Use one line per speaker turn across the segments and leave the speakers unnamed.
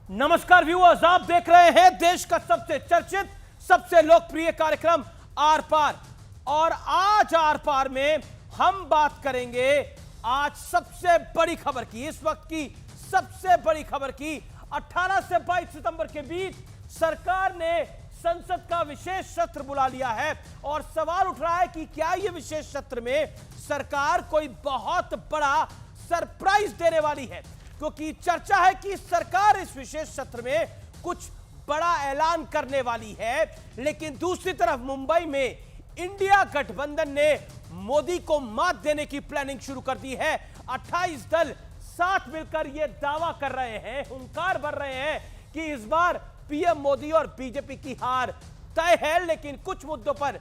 नमस्कार व्यूअर्स, आप देख रहे हैं देश का सबसे चर्चित, सबसे लोकप्रिय कार्यक्रम आर पार। और आज आर पार में हम बात करेंगे आज सबसे बड़ी खबर की, इस वक्त की सबसे बड़ी खबर की। 18 से 22 सितंबर के बीच सरकार ने संसद का विशेष सत्र बुला लिया है और सवाल उठ रहा है कि क्या यह विशेष सत्र में सरकार कोई बहुत बड़ा सरप्राइज देने वाली है, क्योंकि चर्चा है कि सरकार इस विशेष सत्र में कुछ बड़ा ऐलान करने वाली है। लेकिन दूसरी तरफ मुंबई में इंडिया गठबंधन ने मोदी को मात देने की प्लानिंग शुरू कर दी है। 28 दल साथ मिलकर यह दावा कर रहे हैं, हुंकार भर रहे हैं कि इस बार पीएम मोदी और बीजेपी की हार तय है। लेकिन कुछ मुद्दों पर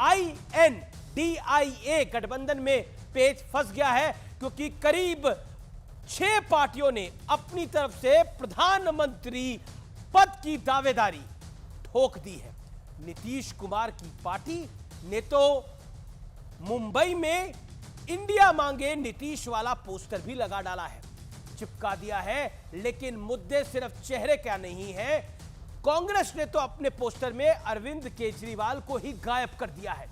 INDIA गठबंधन में पेच फंस गया है, क्योंकि करीब 6 पार्टियों ने अपनी तरफ से प्रधानमंत्री पद की दावेदारी ठोक दी है। नीतीश कुमार की पार्टी ने तो मुंबई में इंडिया मांगे नीतीश वाला पोस्टर भी लगा डाला है, चिपका दिया है। लेकिन मुद्दे सिर्फ चेहरे का नहीं है, कांग्रेस ने तो अपने पोस्टर में अरविंद केजरीवाल को ही गायब कर दिया है।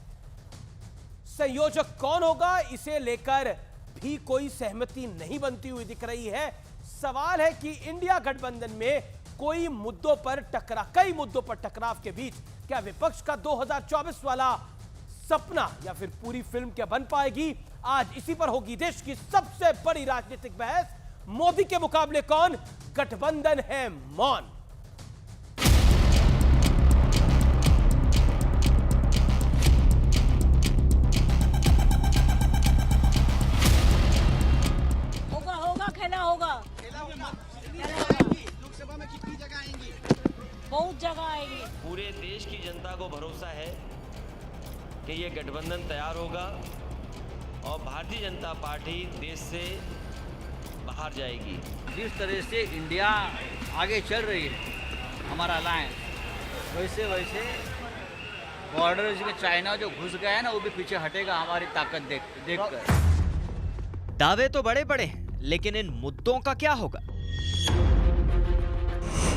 संयोजक कौन होगा, इसे लेकर भी कोई सहमति नहीं बनती हुई दिख रही है। सवाल है कि इंडिया गठबंधन में कई मुद्दों पर टकराव के बीच क्या विपक्ष का 2024 वाला सपना या फिर पूरी फिल्म क्या बन पाएगी। आज इसी पर होगी देश की सबसे बड़ी राजनीतिक बहस। मोदी के मुकाबले कौन, गठबंधन है मौन।
लोकसभा में कितनी जगह आएंगी?
बहुत जगह आएगी।
पूरे देश की जनता को भरोसा है कि ये गठबंधन तैयार होगा और भारतीय जनता पार्टी देश से बाहर जाएगी।
जिस तरह से इंडिया आगे चल रही है, हमारा अलायंस, वैसे बॉर्डर में चाइना जो घुस गया है ना, वो भी पीछे हटेगा हमारी ताकत देखकर।
दावे तो बड़े बड़े हैं, लेकिन इन मुद्दों का क्या होगा?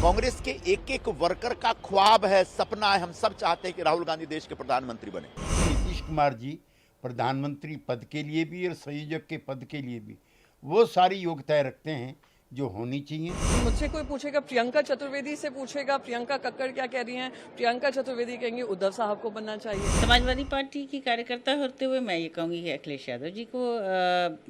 कांग्रेस के एक एक वर्कर का ख्वाब है, सपना है, हम सब चाहते हैं कि राहुल गांधी देश के प्रधानमंत्री बने।
नीतीश कुमार जी प्रधानमंत्री पद के लिए भी और संयोजक के पद के लिए भी वो सारी योग्यताएं रखते हैं जो होनी चाहिए।
मुझसे कोई पूछेगा, प्रियंका चतुर्वेदी से पूछेगा प्रियंका कक्कड़ क्या कह रही हैं, प्रियंका चतुर्वेदी कहेंगे उद्धव साहब को बनना चाहिए।
समाजवादी पार्टी की कार्यकर्ता होते हुए मैं ये कहूँगी कि अखिलेश यादव जी को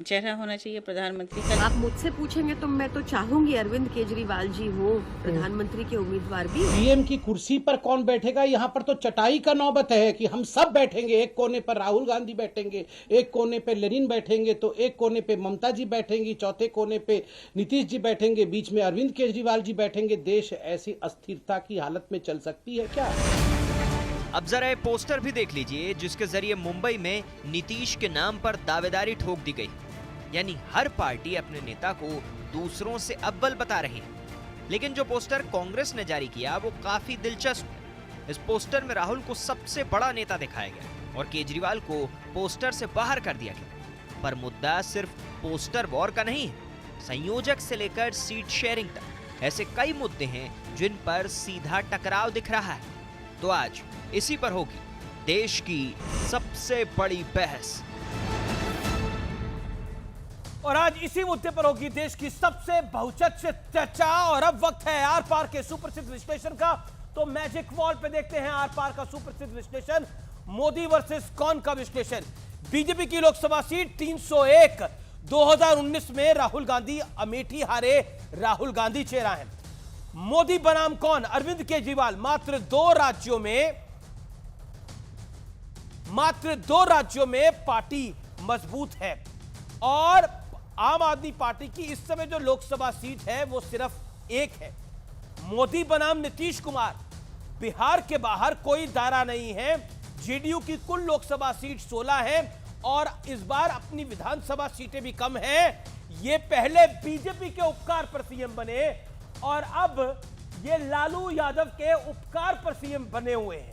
चेहरा होना चाहिए प्रधानमंत्री का।
आप मुझसे पूछेंगे तो मैं तो चाहूंगी अरविंद केजरीवाल जी हो प्रधानमंत्री के उम्मीदवार भी।
पीएम की कुर्सी पर कौन बैठेगा, यहाँ पर तो चटाई का नौबत है कि हम सब बैठेंगे। एक कोने पर राहुल गांधी बैठेंगे, एक कोने पे लेनिन बैठेंगे, तो एक कोने पे ममता जी बैठेंगी, चौथे कोने पे नीतीश जी बैठेंगे, बीच में अरविंद केजरीवाल जी बैठेंगे। देश ऐसी अस्थिरता की हालत में चल सकती है क्या?
अब जरा ये पोस्टर भी देख लीजिए, जिसके जरिए मुंबई में नीतीश के नाम पर दावेदारी ठोक दी गई। यानी हर पार्टी अपने नेता को दूसरों से अव्वल बता रही है। लेकिन जो पोस्टर कांग्रेस ने जारी किया वो काफी दिलचस्प है। इस पोस्टर में राहुल को सबसे बड़ा नेता दिखाया गया और केजरीवाल को पोस्टर से बाहर कर दिया गया। पर मुद्दा सिर्फ पोस्टर वॉर का नहीं है। संयोजक से लेकर सीट शेयरिंग तक ऐसे कई मुद्दे हैं जिन पर सीधा टकराव दिख रहा है। तो आज इसी पर होगी देश की सबसे बड़ी बहस।
और आज इसी मुद्दे पर होगी देश की सबसे बहुचर्चित चर्चा। और अब वक्त है आर पार के सुप्रसिद्ध विश्लेषण का। तो मैजिक वॉल पे देखते हैं आर पार का सुप्रसिद्ध विश्लेषण, मोदी वर्सेस कौन का विश्लेषण। बीजेपी की लोकसभा सीट 301, 2019 में राहुल गांधी अमेठी हारे, राहुल गांधी चेहरा है। मोदी बनाम कौन, अरविंद केजरीवाल। मात्र दो राज्यों में पार्टी मजबूत है। और आम आदमी पार्टी की इस समय जो लोकसभा सीट है वो सिर्फ एक है। मोदी बनाम नीतीश कुमार। बिहार के बाहर कोई दायरा नहीं है। जेडीयू की कुल लोकसभा सीट 16 है और इस बार अपनी विधानसभा सीटें भी कम हैं। ये पहले बीजेपी के उपकार पर सीएम बने और अब ये लालू यादव के उपकार पर सीएम बने हुए हैं।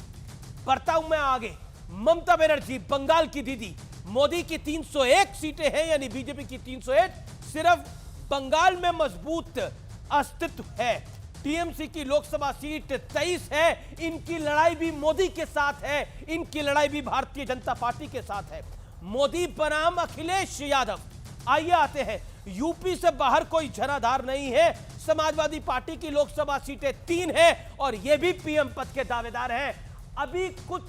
बढ़ता हूं मैं आगे। ममता बनर्जी, बंगाल की दीदी। मोदी की 301 सीटें हैं, यानी बीजेपी की 301। सिर्फ बंगाल में मजबूत अस्तित्व है। टीएमसी की लोकसभा सीट 23 है। इनकी लड़ाई भी मोदी के साथ है, इनकी लड़ाई भी भारतीय जनता पार्टी के साथ है। मोदी बनाम अखिलेश यादव। आइए आते हैं, यूपी से बाहर कोई झनाधार नहीं है। समाजवादी पार्टी की लोकसभा सीटें 3 है और ये भी पीएम पद के दावेदार हैं। अभी कुछ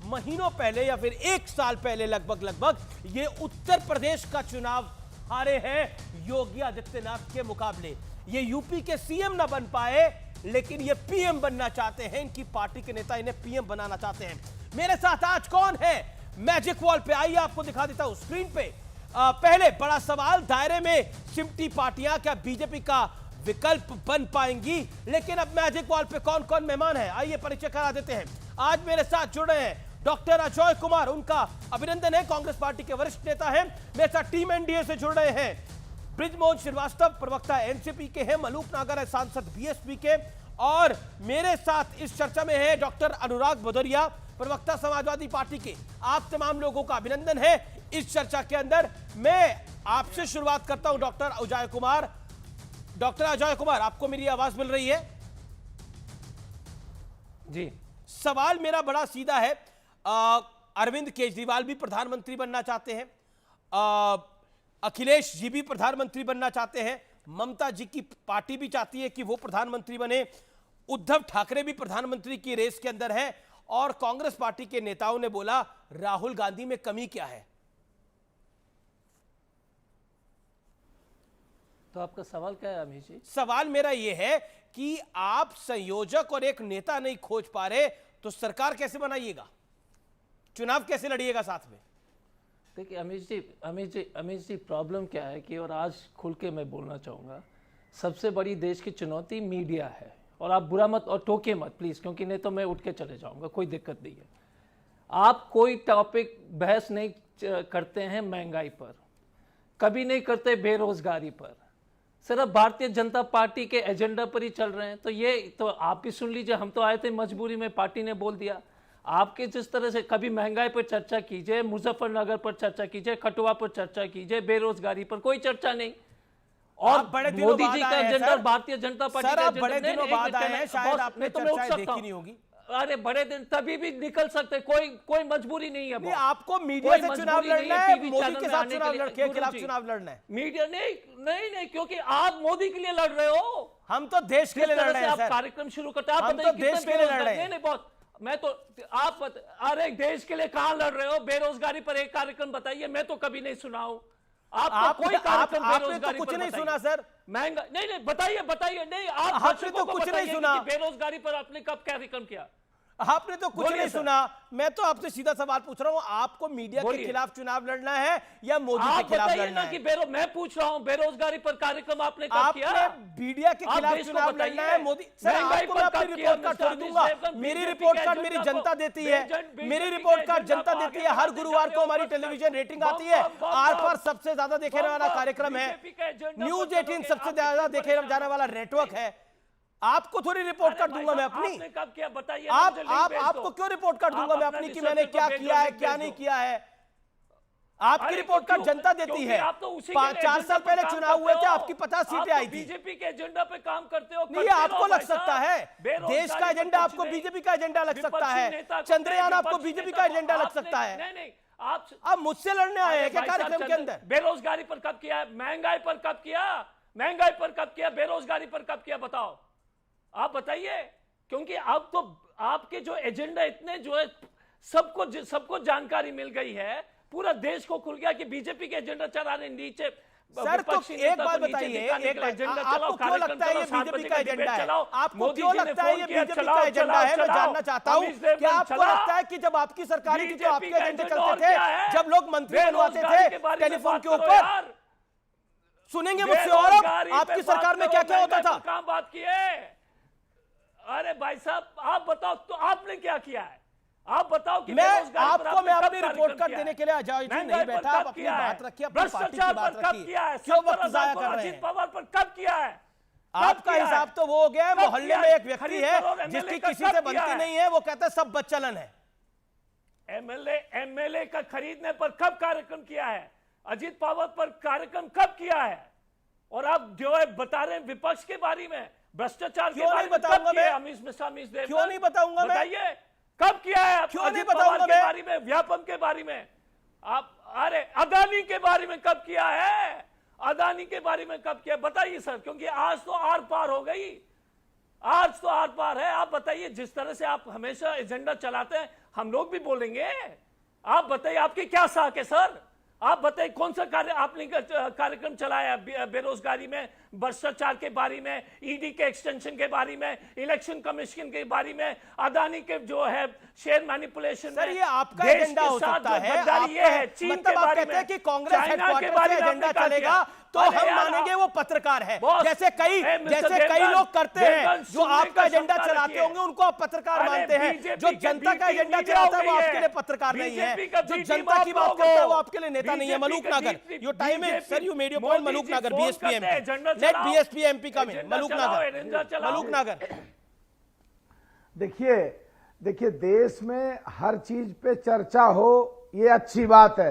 महीनों पहले या फिर 1 साल पहले लगभग ये उत्तर प्रदेश का चुनाव हारे हैं योगी आदित्यनाथ के मुकाबले। ये यूपी के सीएम ना बन पाए, लेकिन ये पीएम बनना चाहते हैं। इनकी पार्टी के नेता इन्हें पीएम बनाना चाहते हैं। मेरे साथ आज कौन है मैजिक वॉल पे, आइए आपको दिखा देता हूं स्क्रीन पे। पहले बड़ा सवाल, दायरे में सिमटी पार्टियां क्या बीजेपी का विकल्प बन पाएंगी? लेकिन अब मैजिक वॉल पे कौन कौन मेहमान है, आइए परिचय करा देते हैं। आज मेरे साथ जुड़ रहे हैं डॉक्टर अजय कुमार, उनका अभिनंदन है, कांग्रेस पार्टी के वरिष्ठ नेता हैं। मेरे साथ टीम एनडीए से जुड़ रहे हैं बृजमोहन श्रीवास्तव, प्रवक्ता एनसीपी के हैं, मलूक नागर है सांसद बीएसपी के, और मेरे साथ इस चर्चा में है डॉक्टर अनुराग भदौरिया, प्रवक्ता समाजवादी पार्टी के। आप तमाम लोगों का अभिनंदन है इस चर्चा के अंदर। मैं आपसे शुरुआत करता हूं डॉक्टर अजय कुमार। डॉक्टर अजय कुमार, आपको मेरी आवाज मिल रही है?
जी।
सवाल मेरा बड़ा सीधा है। अरविंद केजरीवाल भी प्रधानमंत्री बनना चाहते हैं, अखिलेश जी भी प्रधानमंत्री बनना चाहते हैं, ममता जी की पार्टी भी चाहती है कि वो प्रधानमंत्री बने, उद्धव ठाकरे भी प्रधानमंत्री की रेस के अंदर है, और कांग्रेस पार्टी के नेताओं ने बोला राहुल गांधी में कमी क्या है?
तो आपका सवाल क्या है अमीश जी?
सवाल मेरा यह है कि आप संयोजक और एक नेता नहीं खोज पा रहे, तो सरकार कैसे बनाइएगा, चुनाव कैसे लड़िएगा साथ में?
देखिए अमीश जी प्रॉब्लम क्या है कि, और आज खुल के मैं बोलना चाहूँगा, सबसे बड़ी देश की चुनौती मीडिया है। और आप बुरा मत और टोके मत प्लीज़, क्योंकि नहीं तो मैं उठ के चले जाऊँगा, कोई दिक्कत नहीं है। आप कोई टॉपिक बहस नहीं करते हैं महंगाई पर, कभी नहीं करते बेरोजगारी पर, सिर्फ भारतीय जनता पार्टी के एजेंडा पर ही चल रहे हैं। तो ये तो आप भी सुन लीजिए, हम तो आए थे मजबूरी में, पार्टी ने बोल दिया। आपके जिस तरह से कभी महंगाई पर चर्चा कीजिए, मुजफ्फरनगर पर चर्चा कीजिए, कठुआ पर चर्चा कीजिए, बेरोजगारी पर कोई चर्चा नहीं। और मोदी जी का एजेंडा, भारतीय जनता पार्टी का एजेंडा,
बड़े दिनों बाद आए हैं, शायद आपने चर्चा देखी नहीं होगी।
अरे बड़े दिन तभी भी निकल सकते, कोई मजबूरी नहीं है।
आपको मीडिया से चुनाव लड़ना है, मोदी के साथ खिलाफ चुनाव लड़ना है?
मीडिया नहीं, क्योंकि आप मोदी के लिए लड़ रहे हो,
हम तो देश के लिए लड़ रहे हैं।
आप कार्यक्रम शुरू करते हैं, आप बताइए
देश के लिए लड़ रहे हैं।
नहीं बहुत, मैं तो आप अरे देश के लिए कहां लड़ रहे हो? बेरोजगारी पर एक कार्यक्रम बताइए, मैं तो कभी नहीं सुना हूं। आपको कोई कार्यक्रम बेरोजगारी
कुछ नहीं सुना सर?
महंगा नहीं बताइए नहीं,
आपने तो कुछ नहीं सुना।
बेरोजगारी पर आपने कब कार्यक्रम किया?
आपने तो कुछ नहीं सुना। मैं तो आपसे सीधा सवाल पूछ रहा हूं, आपको मीडिया के खिलाफ चुनाव लड़ना है या मोदी के खिलाफ लड़ना है?
मैं पूछ रहा हूं, बेरोजगारी पर कार्यक्रम आपने कब किया?
मीडिया के खिलाफ चुनाव लड़ना है मोदी? सर आपको मैं अपनी रिपोर्ट कार्ड छोड़ दूंगा। मेरी रिपोर्ट कार्ड मेरी जनता देती है, मेरी रिपोर्ट कार्ड जनता देती है। हर गुरुवार को हमारी टेलीविजन रेटिंग आती है, आर पार सबसे ज्यादा देखे वाला कार्यक्रम है, न्यूज 18 सबसे ज्यादा देखे जाने वाला नेटवर्क है। आपको थोड़ी रिपोर्ट कार्ड दूंगा मैं अपनी?
आपने कब किया बताइए?
आपको क्यों रिपोर्ट कार्ड दूंगा मैं अपनी कि मैंने क्या किया है क्या नहीं किया है? आपकी रिपोर्ट कार्ड जनता देती है। 4 साल पहले चुनाव हुए थे, आपकी 50 सीटें आई थी।
बीजेपी के एजेंडा पे काम करते हो।
नहीं, आपको लग सकता है देश का एजेंडा, आपको बीजेपी का एजेंडा लग सकता है, चंद्रयान आपको बीजेपी का एजेंडा लग सकता है।
नहीं,
आप मुझसे लड़ने आए हैं क्या कार्यक्रम के अंदर?
बेरोजगारी पर कब किया? महंगाई पर कब किया? महंगाई पर कब किया? बेरोजगारी पर कब किया? बताओ, आप बताइए। क्योंकि अब तो आपके जो एजेंडा इतने जो है सबको जानकारी मिल गई है, पूरा देश को खुल गया कि बीजेपी के एजेंडा चला रहे नीचे।
सर तो एक बात बताइए, आपको क्यों लगता है ये बीजेपी का एजेंडा है? आपको क्यों लगता है ये बीजेपी का एजेंडा है? मैं जानना चाहता हूँ, क्या आपको लगता है कि जब आपकी सरकारी थी तो आपके एजेंडे चलते थे, जब लोग मंत्री बनवाते थे टेलीफोन के ऊपर? सुनेंगे मुझसे। और आपकी सरकार में क्या क्या होता था?
काम बात की है। अरे भाई साहब, आप बताओ तो आपने क्या किया है? आप बताओ कि
मैं अपनी रिपोर्ट कार्ड देने के लिए अजय जी नहीं बैठा। आप अपनी बात रखिए, अपनी पार्टी की बात रखिए, क्यों वक्त जाया कर रहे हैं?
पवार पर कब किया है?
आपका हिसाब तो वो हो गया है, मोहल्ले में एक व्यक्ति है जिसकी किसी से बनती नहीं है, वो कहता है सब बच्चलन है।
एमएलए का खरीदने पर कब कार्यक्रम किया है? अजीत पवार पर कार्यक्रम कब किया है? और आप जो है बता रहे हैं विपक्ष के बारे में, भ्रष्टाचार के
क्यों
बारे
नहीं
में
बताऊंगा
कब किया
मैं?
है अमीश देवगन?
क्यों नहीं बताऊंगा मैं?
बताइए कब किया है?
क्यों नहीं
अजित
बताऊंगा
पवार
मैं?
के बारे में, व्यापम के बारे में, आप अरे अदानी के बारे में कब किया है? अदानी के बारे में कब किया? बताइए सर, क्योंकि आज तो आर पार हो गई, आज तो आर पार है। आप बताइए, जिस तरह से आप हमेशा एजेंडा चलाते हैं हम लोग भी बोलेंगे। आप बताइए आपकी क्या साख है सर? आप बताइए कौन सा कार्य आपने कार्यक्रम चलाया बेरोजगारी में, भ्रष्टाचार के बारे में, ईडी के एक्सटेंशन के बारे में, इलेक्शन कमीशन के बारे में, अदानी के जो है शेयर मैनिपुलेशन।
सर ये आपका एजेंडा हो सकता है,
ये है चीन
मतलब
के
आप
बारे
कहते हैं
में,
कि कांग्रेस
चाइना के
हेडक्वार्टर
बारे
से
में
एजेंडा
आपने क्या
चलेगा
किया?
तो
अरे
हम
यार,
मानेंगे वो पत्रकार है।
बॉस,
जैसे कई लोग करते हैं जो आपका एजेंडा चलाते होंगे उनको आप पत्रकार मानते हैं। जो जनता का एजेंडा चलाता है वो आपके लिए पत्रकार नहीं है। जो जनता की बात करता है वो आपके लिए नेता नहीं है। Malook Nagar, your time is sir, you made your point. Malook Nagar, BSP MP, let BSP MP come in. Malook Nagar.
देखिए देश में हर चीज पे चर्चा हो ये अच्छी बात है,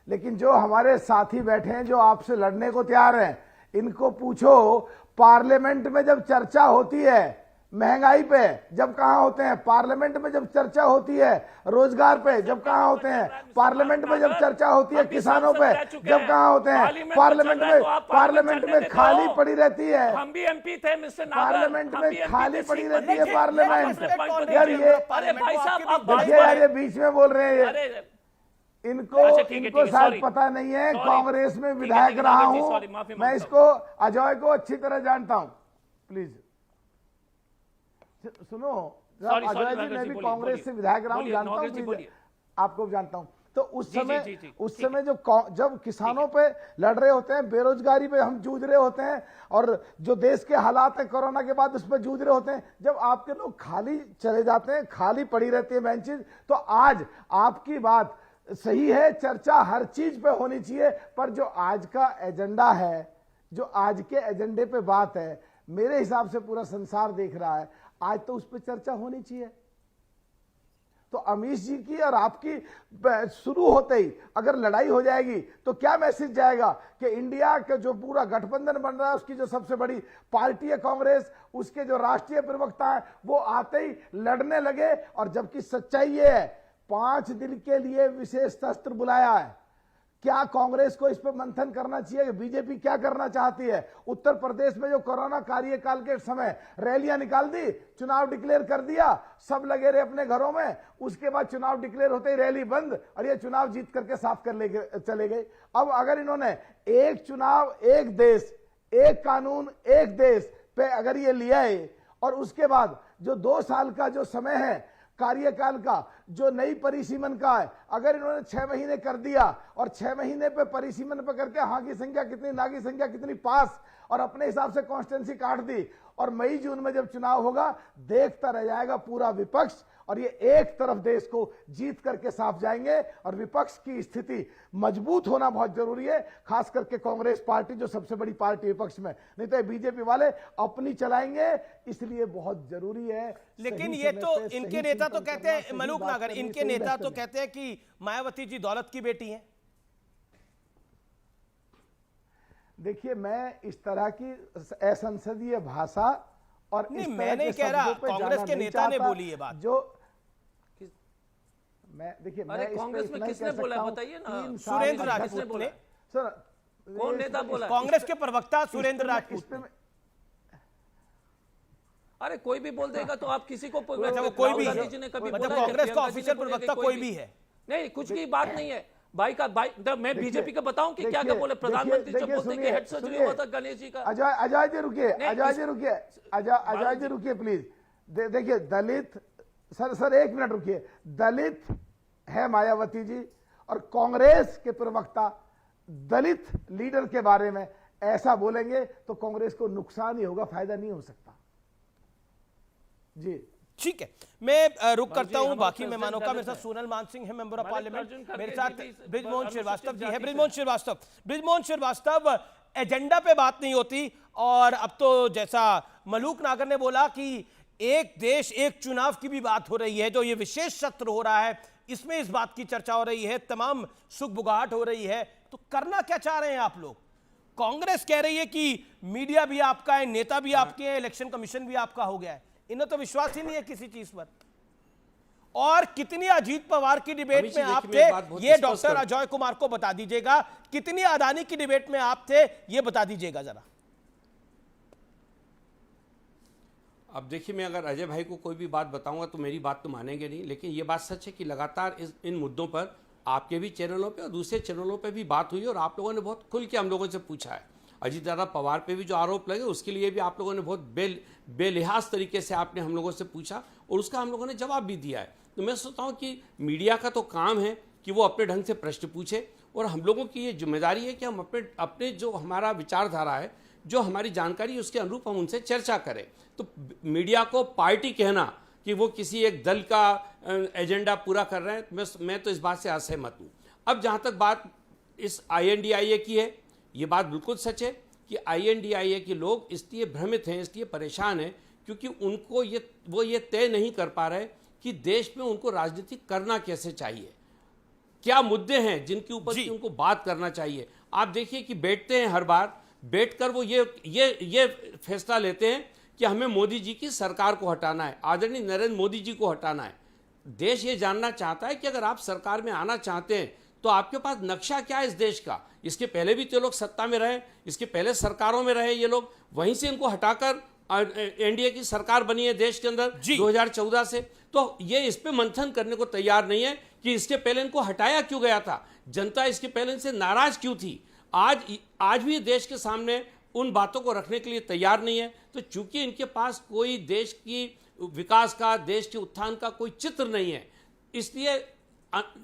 लेकिन जो हमारे साथी बैठे हैं जो आपसे लड़ने को तैयार हैं, इनको पूछो पार्लियामेंट में जब चर्चा होती है महंगाई पे, जब कहां होते हैं? पार्लियामेंट में जब चर्चा होती है रोजगार पे, जब कहां होते हैं? पार्लियामेंट में जब चर्चा होती है किसानों पे, जब कहां होते हैं? पार्लियामेंट में खाली पड़ी रहती है।
हम भी एमपी थे मिस्टर नागर,
पार्लियामेंट में खाली पड़ी रहती है पार्लियामेंट।
यार
ये
अरे भाई साहब आप
देखिए यार ये बीच में बोल रहे हैं, इनको शायद पता नहीं है कांग्रेस में विधायक रहा हूं मैं, इसको अजय को अच्छी तरह जानता हूं। प्लीज सुनो, अजय जी मैं भी कांग्रेस से विधायक रहा हूं, जानता हूं, आपको जानता हूं। तो उस समय जब किसानों पे लड़ रहे होते हैं, बेरोजगारी पे हम जूझ रहे होते हैं, और जो देश के हालात है कोरोना के बाद उस पर जूझ रहे होते हैं, जब आपके लोग खाली चले जाते हैं, खाली पड़ी रहती है बेंचेज, तो आज आपकी बात सही है, चर्चा हर चीज पे होनी चाहिए, पर जो आज का एजेंडा है, जो आज के एजेंडे पे बात है, मेरे हिसाब से पूरा संसार देख रहा है, आज तो उस पर चर्चा होनी चाहिए। तो अमीश जी की और आपकी शुरू होते ही अगर लड़ाई हो जाएगी तो क्या मैसेज जाएगा कि इंडिया के जो पूरा गठबंधन बन रहा है उसकी जो सबसे बड़ी पार्टी है कांग्रेस, उसके जो राष्ट्रीय प्रवक्ता है वो आते ही लड़ने लगे। और जबकि सच्चाई ये है 5 दिन के लिए विशेष सत्र बुलाया है। क्या कांग्रेस को इस पर मंथन करना चाहिए? बीजेपी क्या करना चाहती है? उत्तर प्रदेश में जो कोरोना कार्यकाल के समय रैलियां निकाल दी, चुनाव डिक्लेयर कर दिया, सब लगे रहे अपने घरों में, उसके बाद चुनाव डिक्लेयर होते ही रैली बंद और ये चुनाव जीत करके साफ कर चले गए। अब अगर इन्होंने एक चुनाव एक देश एक कानून एक देश पे अगर ये लिया है, और उसके बाद जो 2 साल का जो समय है कार्यकाल का, जो नई परिसीमन का है, अगर इन्होंने 6 महीने कर दिया और 6 महीने पे परिसीमन पे करके हाँ की संख्या कितनी ना की संख्या कितनी पास और अपने हिसाब से कॉन्स्टेंसी काट दी, और मई जून में जब चुनाव होगा देखता रह जाएगा पूरा विपक्ष, और ये एक तरफ देश को जीत करके साफ जाएंगे। और विपक्ष की स्थिति मजबूत होना बहुत जरूरी है, खास करके कांग्रेस पार्टी जो सबसे बड़ी पार्टी विपक्ष में, नहीं तो बीजेपी वाले अपनी चलाएंगे, इसलिए बहुत जरूरी है।
लेकिन ये तो इनके नेता तो कहते हैं, मलूक नागर, इनके नेता तो कहते हैं कि मायावती जी दौलत की बेटी हैं।
देखिए मैं इस तरह की असंसदीय भाषा और
नहीं, मैं नहीं कह रहा, कांग्रेस के नेता ने बोली ये बात।
जो मैं देखिए मैं
कांग्रेस में किसने बोला बताइए ना?
सुरेंद्र राजपूत ने।
सर
कौन नेता बोला?
कांग्रेस के प्रवक्ता सुरेंद्र राजपूत।
अरे कोई भी बोल देगा तो आप किसी को
कोई भी है, मतलब कांग्रेस का ऑफिशियल प्रवक्ता कोई भी है,
नहीं कुछ की बात नहीं है भाई का भाई। मैं बीजेपी का बताऊं कि क्या क्या बोले प्रधानमंत्री जब बोलते हैं कि हेड सर्जरी हुआ था गणेश जी का।
अजय जी रुकिए, अजय जी रुकिए प्लीज। देखिए दलित, सर 1 मिनट रुकिए। दलित है मायावती जी, और कांग्रेस के प्रवक्ता दलित लीडर के बारे में ऐसा बोलेंगे तो कांग्रेस को नुकसान ही होगा, फायदा नहीं हो सकता। जी
ठीक है, मैं रुक करता हूं बाकी मेहमानों का। मेरे साथ सोनल मान सिंह है, मेंबर ऑफ पार्लियामेंट, मेरे साथ ब्रिजमोहन श्रीवास्तव जी है। ब्रिजमोहन श्रीवास्तव, एजेंडा पे बात नहीं होती, और अब तो जैसा मलूक नागर ने बोला कि एक देश एक चुनाव की भी बात हो रही है, जो ये विशेष सत्र हो रहा है इसमें इस बात की चर्चा हो रही है, तमाम सुगबुगाहट हो रही है। तो करना क्या चाह रहे हैं आप लोग? कांग्रेस कह रही है कि मीडिया भी आपका है, नेता भी आपके हैं, इलेक्शन कमीशन भी आपका हो गया है। इन्हें तो विश्वास ही नहीं है किसी चीज पर। और कितनी अजीत पवार की डिबेट में आप थे, ये डॉक्टर अजय कुमार को बता दीजिएगा। कितनी अदानी की डिबेट में आप थे, ये बता दीजिएगा जरा।
अब देखिए, मैं अगर अजय भाई को कोई भी बात बताऊंगा तो मेरी बात तो मानेंगे नहीं, लेकिन ये बात सच है कि लगातार इन मुद्दों पर आपके भी चैनलों पे और दूसरे चैनलों पे भी बात हुई और आप लोगों ने बहुत खुल के हम लोगों से पूछा है। अजीत दादा पवार पे भी जो आरोप लगे उसके लिए भी आप लोगों ने बहुत बेलिहाज तरीके से आपने हम लोगों से पूछा और उसका हम लोगों ने जवाब भी दिया है। तो मैं सोचता हूँ कि मीडिया का तो काम है कि वो अपने ढंग से प्रश्न पूछे और हम लोगों की ये जिम्मेदारी है कि हम अपने जो हमारा विचारधारा है, जो हमारी जानकारी है, उसके अनुरूप हम उनसे चर्चा करें। तो मीडिया को पार्टी कहना कि वो किसी एक दल का एजेंडा पूरा कर रहे हैं, मैं तो इस बात से असहमत हूँ। अब जहाँ तक बात इस INDIA की है, ये बात बिल्कुल सच है कि INDIA के लोग इसलिए भ्रमित हैं, इसलिए परेशान हैं क्योंकि उनको वो ये तय नहीं कर पा रहे कि देश में उनको राजनीति करना कैसे चाहिए, क्या मुद्दे हैं जिनके ऊपर की उनको बात करना चाहिए। आप देखिए कि बैठते हैं, हर बार बैठकर वो ये फैसला लेते हैं कि हमें मोदी जी की सरकार को हटाना है, आदरणीय नरेंद्र मोदी जी को हटाना है। देश ये जानना चाहता है कि अगर आप सरकार में आना चाहते हैं तो आपके पास नक्शा क्या है इस देश का। इसके पहले भी तो लोग सत्ता में रहे, इसके पहले सरकारों में रहे ये लोग, वहीं से इनको हटाकर एनडीए की सरकार बनी है देश के अंदर 2014 से। तो ये इस पे मंथन करने को तैयार नहीं है कि इसके पहले इनको हटाया क्यों गया था, जनता इसके पहले इनसे नाराज क्यों थी। आज भी देश के सामने उन बातों को रखने के लिए तैयार नहीं है। तो चूंकि इनके पास कोई देश की विकास का, देश के उत्थान का कोई चित्र नहीं है, इसलिए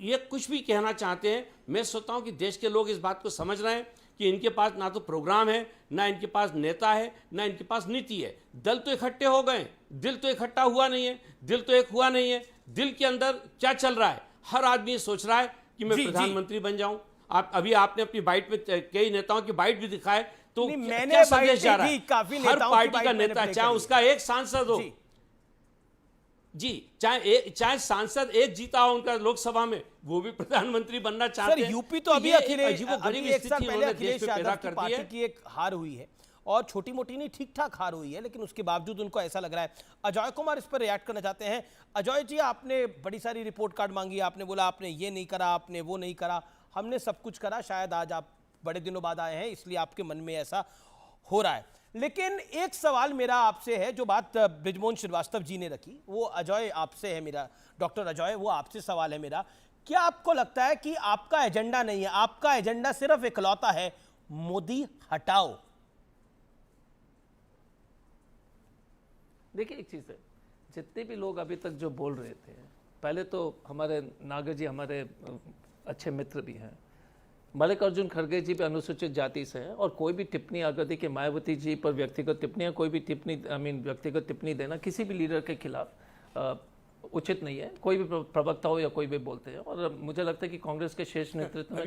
ये कुछ भी कहना चाहते हैं। मैं सोचता हूं कि देश के लोग इस बात को समझ रहे हैं कि इनके पास ना तो प्रोग्राम है, ना इनके पास नेता है, ना इनके पास नीति है। दल तो इकट्ठे हो गए, दिल तो इकट्ठा हुआ नहीं है, दिल तो एक हुआ नहीं है। दिल के अंदर क्या चल रहा है, हर आदमी सोच रहा है कि मैं प्रधानमंत्री बन जाऊं। आपने अपनी बाइट में कई नेताओं की बाइट भी दिखाए, तो क्या संदेश जा रहा है? हर पार्टी का नेता, चाहे उसका एक सांसद हो जी, चाहे सांसद एक जीता हो उनका लोकसभा में, वो भी प्रधानमंत्री बनना चाहते हैं।
यूपी तो अभी अखिलेश यादव की पार्टी की एक हार हुई है और छोटी मोटी नहीं, ठीक ठाक हार हुई है, लेकिन उसके बावजूद उनको ऐसा लग रहा है। अजय कुमार इस पर रिएक्ट करना चाहते हैं। अजय जी, आपने बड़ी सारी रिपोर्ट कार्ड मांगी, आपने बोला आपने ये नहीं करा, आपने वो नहीं करा, हमने सब कुछ करा। शायद आज आप बड़े दिनों बाद आए हैं इसलिए आपके मन में ऐसा हो रहा है। लेकिन एक सवाल मेरा आपसे है, जो बात बृजमोहन श्रीवास्तव जी ने रखी, वो अजय आपसे है मेरा, डॉक्टर अजय, वो आपसे सवाल है मेरा। क्या आपको लगता है कि आपका एजेंडा नहीं है, आपका एजेंडा सिर्फ इकलौता है मोदी हटाओ?
देखिए, एक चीज है, जितने भी लोग अभी तक जो बोल रहे थे, पहले तो हमारे नागर जी हमारे अच्छे मित्र भी हैं, मल्लिकार्जुन खड़गे जी भी अनुसूचित जाति से हैं, और कोई भी टिप्पणी अगर देखिए मायावती जी पर व्यक्तिगत टिप्पणियां, कोई भी टिप्पणी व्यक्तिगत टिप्पणी देना किसी भी लीडर के खिलाफ उचित नहीं है, कोई भी प्रवक्ता हो या कोई भी बोलते हैं। और मुझे लगता है कि कांग्रेस के शीर्ष नेतृत्व में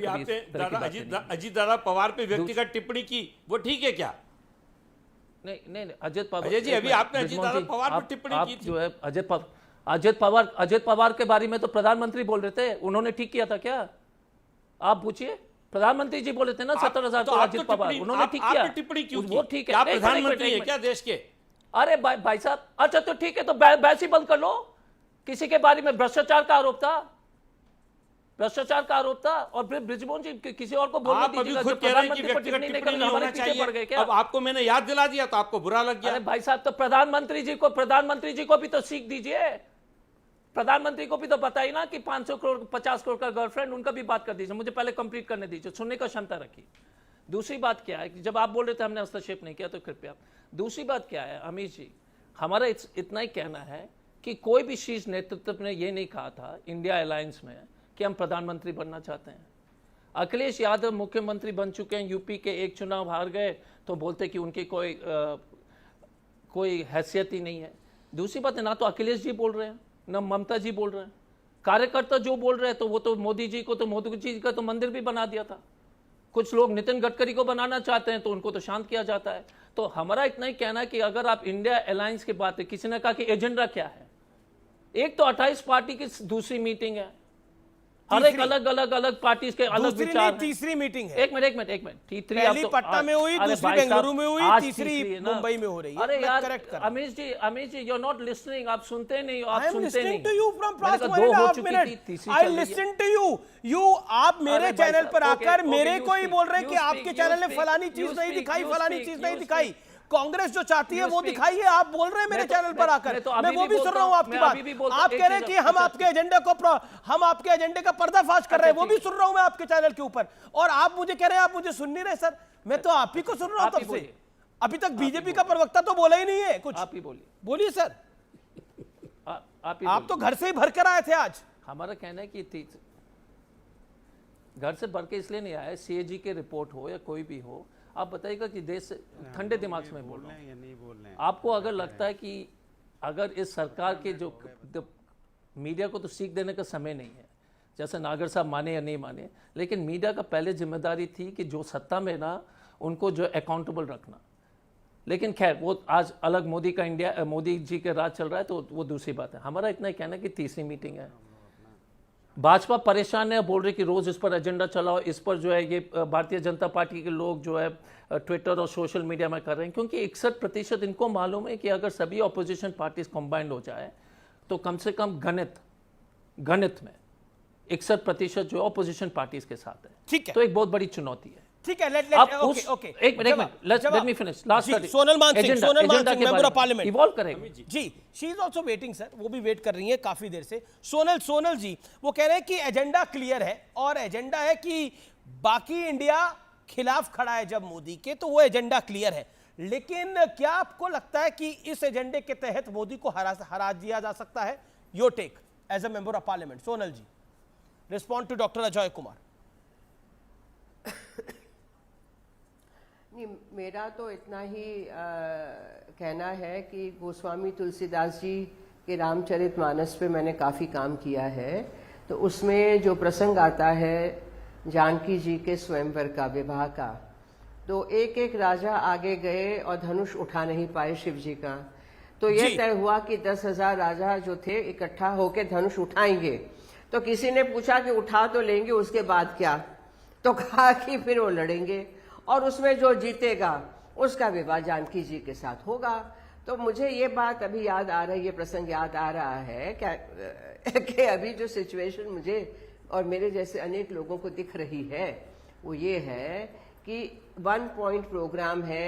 अजीत दादा पवार पे व्यक्तिगत टिप्पणी की, वो ठीक है क्या?
नहीं, अजित पवार
जी, अभी आपने अजीत दादा पवार पर टिप्पणी की थी।
जो है अजित पवार के बारे में तो प्रधानमंत्री बोल रहे थे, उन्होंने ठीक किया था क्या? आप पूछिए, प्रधानमंत्री जी बोले थे ना 70,000 तो अजित पवार, उन्होंने ठीक किया।
टिप्पणी क्यों?
वो ठीक है,
प्रधानमंत्री है क्या देश के?
अरे भाई साहब, अच्छा तो ठीक है, तो बहस ही बंद कर लो। किसी के बारे में भ्रष्टाचार का आरोप था, भ्रष्टाचार का आरोप था, और फिर बृजमोहन जी किसी और को बोलने दीजिएगा।
खुद कह रहे हैं कि व्यक्तिगत टिप्पणी नहीं होना चाहिए। अब आपको मैंने याद दिला दिया तो आपको बुरा लग गया।
अरे भाई साहब, तो प्रधानमंत्री जी को भी तो सीख दीजिए। प्रधानमंत्री को भी तो पता ही ना कि 500 करोड़ 50 करोड़ का गर्लफ्रेंड, उनका भी बात कर दीजिए। मुझे पहले कंप्लीट करने दीजिए, सुनने का क्षमता रखिए। दूसरी बात क्या है कि जब आप बोल रहे थे हमने हस्तक्षेप नहीं किया, तो कृपया दूसरी बात क्या है, अमित जी, हमारा इतना ही कहना है कि कोई भी शीर्ष नेतृत्व ने यह नहीं कहा था इंडिया अलायंस में कि हम प्रधानमंत्री बनना चाहते हैं। अखिलेश यादव मुख्यमंत्री बन चुके हैं, यूपी के एक चुनाव हार गए तो बोलते कि उनकी कोई हैसियत ही नहीं है। दूसरी बात है, ना तो अखिलेश जी बोल रहे हैं ना ममता जी बोल रहे हैं, कार्यकर्ता जो बोल रहे हैं, तो वो तो मोदी जी का तो मंदिर भी बना दिया था। कुछ लोग नितिन गडकरी को बनाना चाहते हैं तो उनको तो शांत किया जाता है। तो हमारा इतना ही कहना है कि अगर आप इंडिया अलायंस की बात है, किसी ने कहा कि एजेंडा क्या है, एक तो 28 पार्टी की दूसरी मीटिंग है, हर एक अलग पार्टी के अलग विचार।
तीसरी मीटिंग है।
एक मिनट
पहली पटना में हुई, दूसरी बेंगलुरु में हुई, तीसरी मुंबई में हो रही है।
अरे यार Amish ji you are not listening, आप सुनते नहीं, आप सुनते नहीं।
To you from past 1.5 minute I listen to you. आप मेरे चैनल पर आकर मेरे को ही बोल रहे हैं कि आपके चैनल ने फलानी चीज नहीं दिखाई, फलानी चीज नहीं दिखाई। कांग्रेस जो चाहती है वो दिखाई है, आप बोल रहे हैं मेरे चैनल पर आकर। मैं वो भी सुन रहा हूं आपकी बात। आप कह रहे हैं कि हम आपके एजेंडे का पर्दाफाश कर रहे हैं, वो भी सुन रहा हूं मैं आपके चैनल के ऊपर। और आप मुझे कह रहे हैं आप मुझे सुन नहीं रहे। सर मैं तो आप ही को सुन रहा हूं तब से। अभी तक बीजेपी का प्रवक्ता तो बोला ही नहीं है कुछ।
आप ही
बोलिए सर। आप तो घर से ही भर कर आए थे आज।
हमारा कहना है कि घर से भर के इसलिए नहीं आया, सीएजी के रिपोर्ट हो या कोई भी हो, आप बताइएगा कि देश से ठंडे दिमाग से मैं बोल रहा हूँ। आपको अगर लगता है कि अगर इस सरकार के जो मीडिया को तो सीख देने का समय नहीं है, जैसे नागर साहब माने या नहीं माने, लेकिन मीडिया का पहले जिम्मेदारी थी कि जो सत्ता में ना उनको जो अकाउंटेबल रखना। लेकिन खैर वो आज अलग मोदी जी के राज चल रहा है तो वो दूसरी बात है। हमारा इतना ही कहना है कि तीसरी मीटिंग है। भाजपा परेशान है, बोल रहे कि रोज इस पर एजेंडा चलाओ, इस पर जो है ये भारतीय जनता पार्टी के लोग जो है ट्विटर और सोशल मीडिया में कर रहे हैं, क्योंकि 61% इनको मालूम है कि अगर सभी ऑपोजिशन पार्टीज कंबाइंड हो जाए तो कम से कम गणित में 61% जो ऑपोजिशन पार्टीज के साथ है।
ठीक है,
तो एक बहुत बड़ी चुनौती है।
ठीक है, ओके
एक minute let me finish last.
Sonal Mansingh member of parliament
involve करेंगे
जी। She is also waiting sir, वो भी वेट कर रही हैं काफी देर से। सोनल जी वो कह रहे हैं कि एजेंडा क्लियर है और एजेंडा है कि बाकी इंडिया खिलाफ खड़ा है जब मोदी के, तो वो एजेंडा क्लियर है। लेकिन क्या आपको लगता है कि इस एजेंडे के तहत मोदी को हरा दिया जा सकता है? Your take as a member of parliament. Sonal ji respond to doctor Ajay Kumar.
नहीं, मेरा तो इतना ही कहना है कि गोस्वामी तुलसीदास जी के रामचरितमानस पे मैंने काफ़ी काम किया है। तो उसमें जो प्रसंग आता है जानकी जी के स्वयंवर का, विवाह का, तो एक एक राजा आगे गए और धनुष उठा नहीं पाए शिव जी का। तो ये तय हुआ कि 10,000 राजा जो थे इकट्ठा होकर धनुष उठाएंगे। तो किसी ने पूछा कि उठा तो लेंगे, उसके बाद क्या? तो कहा कि फिर वो लड़ेंगे और उसमें जो जीतेगा उसका विवाह जानकी जी के साथ होगा। तो मुझे ये बात अभी याद आ रही है, ये प्रसंग याद आ रहा है कि अभी जो सिचुएशन मुझे और मेरे जैसे अनेक लोगों को दिख रही है वो ये है कि 1 पॉइंट प्रोग्राम है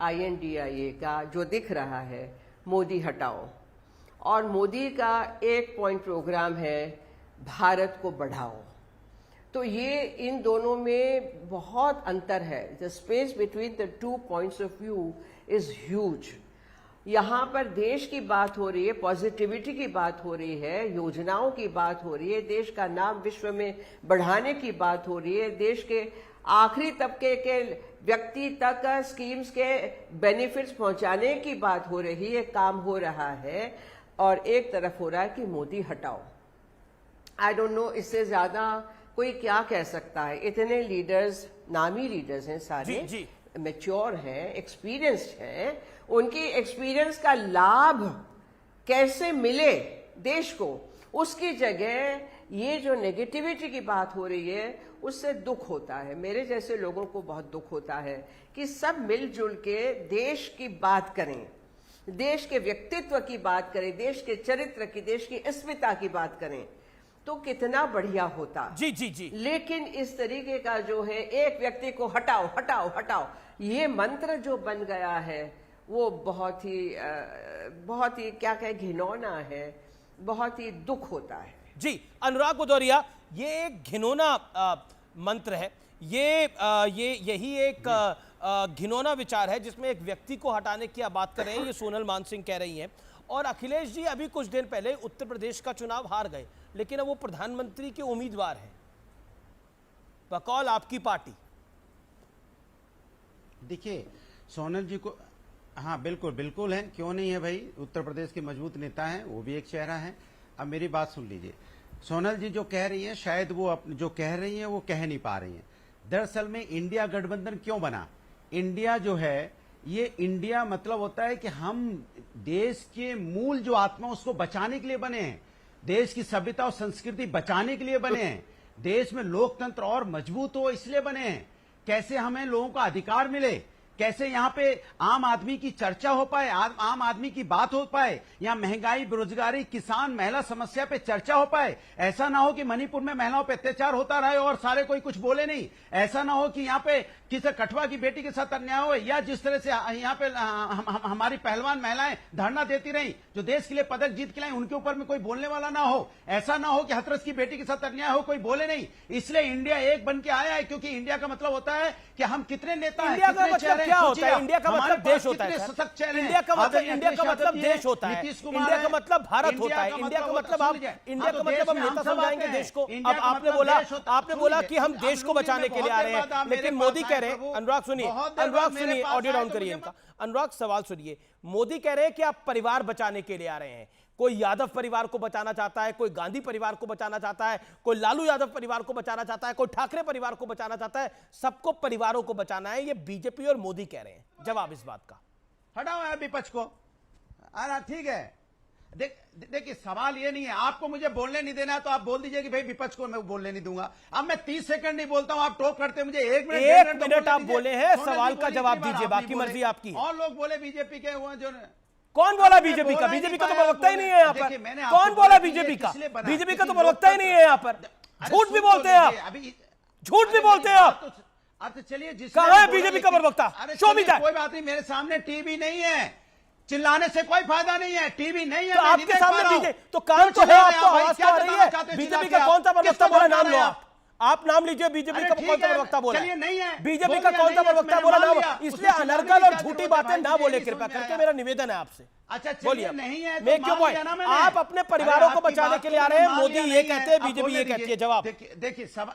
INDIA का जो दिख रहा है मोदी हटाओ, और मोदी का 1 पॉइंट प्रोग्राम है भारत को बढ़ाओ। तो ये इन दोनों में बहुत अंतर है। The space between the 2 points of view is huge. यहाँ पर देश की बात हो रही है, पॉजिटिविटी की बात हो रही है, योजनाओं की बात हो रही है, देश का नाम विश्व में बढ़ाने की बात हो रही है, देश के आखिरी तबके के व्यक्ति तक स्कीम्स के बेनिफिट्स पहुंचाने की बात हो रही है, काम हो रहा है। और एक तरफ हो रहा है कि मोदी हटाओ। आई डोंट नो इससे ज्यादा कोई क्या कह सकता है। इतने लीडर्स, नामी लीडर्स हैं सारे, मैच्योर हैं, एक्सपीरियंस्ड हैं, उनकी एक्सपीरियंस का लाभ कैसे मिले देश को, उसकी जगह ये जो नेगेटिविटी की बात हो रही है उससे दुख होता है। मेरे जैसे लोगों को बहुत दुख होता है कि सब मिलजुल के देश की बात करें, देश के व्यक्तित्व की बात करें, देश के चरित्र की, देश की अस्मिता की बात करें, तो कितना बढ़िया होता।
जी।
लेकिन इस तरीके का जो है एक व्यक्ति को हटाओ हटाओ हटाओ, ये मंत्र जो बन गया है वो बहुत ही क्या कहे घिनौना है, बहुत ही दुख होता है।
जी अनुराग भदौरिया, ये एक घिनौना मंत्र है, यही एक घिनौना विचार है जिसमें एक व्यक्ति को हटाने की आप बात कर रहे हैं, ये सोनल मानसिंह कह रही हैं। और अखिलेश जी अभी कुछ दिन पहले उत्तर प्रदेश का चुनाव हार गए, लेकिन अब वो प्रधानमंत्री के उम्मीदवार हैं बकौल आपकी पार्टी।
देखिए सोनल जी को, हाँ बिल्कुल है, क्यों नहीं है भाई, उत्तर प्रदेश के मजबूत नेता हैं, वो भी एक चेहरा है। अब मेरी बात सुन लीजिए, सोनल जी जो कह रही हैं शायद वो जो कह रही हैं वो कह नहीं पा रही हैं। दरअसल में इंडिया गठबंधन क्यों बना? इंडिया जो है, ये इंडिया मतलब होता है कि हम देश के मूल जो आत्मा उसको बचाने के लिए बने हैं, देश की सभ्यता और संस्कृति बचाने के लिए बने हैं। देश में लोकतंत्र और मजबूत हो इसलिए बने हैं। कैसे हमें लोगों का अधिकार मिले, कैसे यहाँ पे आम आदमी की चर्चा हो पाए, आम आदमी की बात हो पाए, यहाँ महंगाई, बेरोजगारी, किसान, महिला समस्या पे चर्चा हो पाए। ऐसा ना हो कि मणिपुर में महिलाओं पे अत्याचार होता रहे और सारे कोई कुछ बोले नहीं। ऐसा ना हो कि यहाँ पे किसी कठुआ की बेटी के साथ अन्याय हो, या जिस तरह से यहाँ पे हमारी पहलवान महिलाएं धरना देती रही जो देश के लिए पदक जीत के लाई, उनके ऊपर में कोई बोलने वाला ना हो। ऐसा ना हो कि हाथरस की बेटी के साथ अन्याय हो, कोई बोले नहीं। इसलिए इंडिया एक बन के आया है, क्योंकि इंडिया का मतलब होता है कि हम कितने नेता हैं,
इंडिया का
कितने
मतलब
चेहरे
क्या
हैं,
होता है? इंडिया का मतलब देश होता है।
सशक्त चेहरे हैं।
इंडिया का मतलब
आदरणीय
इंडिया का
अखिलेश
मतलब
यादव जी
देश होता है।
नीतीश कुमार
इंडिया का
है।
मतलब भारत
इंडिया
होता है।
का
इंडिया का
मतलब
मतलब आप
सुन लीजिए।
इंडिया
हाँ,
का
तो
मतलब
देश
हम
में
नेता
सब
समझाएंगे
आते हैं।
देश को।
इंडिया
अब
का
आपने
मतलब
बोला
देश होता है।
आपने बोला
सुन
कि हम
लीजिए,
देश को बचाने के लिए आ रहे हैं, लेकिन मोदी कह रहे हैं, अनुराग सुनिए, अनुराग सुनिए, ऑडियो डाउन करिए इनका। अनुराग सवाल सुनिए, मोदी कह रहे हैं कि आप परिवार बचाने के लिए आ रहे हैं। कोई यादव परिवार को बचाना चाहता है, कोई गांधी परिवार को बचाना चाहता है, कोई लालू यादव परिवार को बचाना चाहता है, कोई ठाकरे परिवार को बचाना चाहता है। सबको परिवारों को बचाना है, ये बीजेपी और मोदी कह रहे हैं। जवाब इस बात का
हटाओ यार विपक्ष को। अरे ठीक है, देखिए सवाल ये नहीं है, आपको मुझे बोलने नहीं देना है तो आप बोल दीजिए कि भाई विपक्ष को मैं बोलने नहीं दूंगा। अब मैं 30 सेकंड नहीं बोलता हूं, आप टॉक करते मुझे 1 मिनट,
1 मिनट आप बोले हैं, सवाल का जवाब दीजिए, बाकी मर्जी आपकी है।
और लोग बोले बीजेपी के वो जो
कौन बोला बीजेपी का? बीजेपी का तो प्रवक्ता ही नहीं है यहाँ पर। कौन बोला बीजेपी का? बीजेपी का तो प्रवक्ता ही नहीं है यहाँ पर। झूठ भी बोलते हैं आप, झूठ भी बोलते हैं आप।
अब चलिए,
कहाँ है बीजेपी का प्रवक्ता? Show me that.
कोई बात नहीं, मेरे सामने टीवी नहीं है, चिल्लाने से कोई फायदा नहीं है। टीवी नहीं है
तो आपके सामने बीजेपी तो काम तो है, आपको आवाज तो आ रही है। बीजेपी का कौन सा प्रवक्ता बोला? नाम लो आप नाम लीजिए। बीजेपी का कौन सा प्रवक्ता बोला? बीजेपी का कौन सा प्रवक्ता बोला नाम? इसलिए अनर्गल और झूठी बातें ना बोले कृपया करके, मेरा निवेदन है आपसे।
अच्छा
बोलिए,
नहीं है
मेक योर पॉइंट। आप अपने परिवारों को बचाने के लिए आ रहे हैं, मोदी ये कहते हैं, बीजेपी ये कहती है। जवाब
देखिए सब,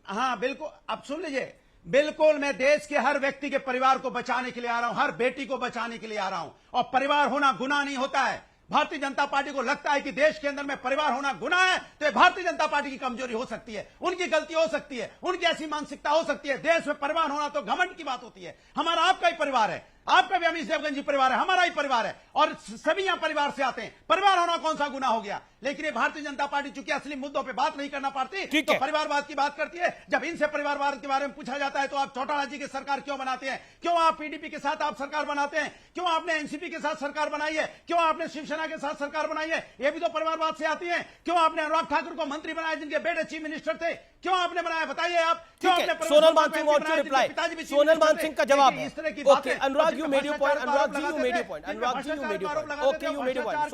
हाँ बिल्कुल, अब सुन लीजिए, बिल्कुल मैं देश के हर व्यक्ति के परिवार को बचाने के लिए आ रहा हूं, हर बेटी को बचाने के लिए आ रहा हूं। और परिवार होना गुनाह नहीं होता है। भारतीय जनता पार्टी को लगता है कि देश के अंदर में परिवार होना गुनाह है, तो ये भारतीय जनता पार्टी की कमजोरी हो सकती है, उनकी गलती हो सकती है, उनकी ऐसी मानसिकता हो सकती है। देश में परिवार होना तो घमंड की बात होती है। हमारा आपका ही परिवार है, आपका भी अमित देवगन जी परिवार है, हमारा ही परिवार है, और सभी यहां परिवार से आते हैं। परिवार होना कौन सा गुनाह हो गया? लेकिन ये भारतीय जनता पार्टी चूंकि असली मुद्दों पे बात नहीं करना पाती, तो परिवारवाद की बात करती है। जब इनसे परिवारवाद के बारे में पूछा जाता है तो आप चौटाला जी की सरकार क्यों बनाते हैं? क्यों आप पीडीपी के साथ आप सरकार बनाते हैं? क्यों आपने एनसीपी के साथ सरकार बनाई है? क्यों आपने शिवसेना के साथ सरकार बनाई है? ये भी तो परिवारवाद से आती है। क्यों आपने अनुराग ठाकुर को मंत्री बनाया जिनके बेटे चीफ मिनिस्टर थे? क्यों आपने बनाया, बताइए आप। क्यों आपने
Sonal Mansingh want to reply? Sonal Mansingh का जवाब है। Okay Anurag, you made your point. Anurag ji, you made your point. Anurag ji, you made your point. Okay, you made your point.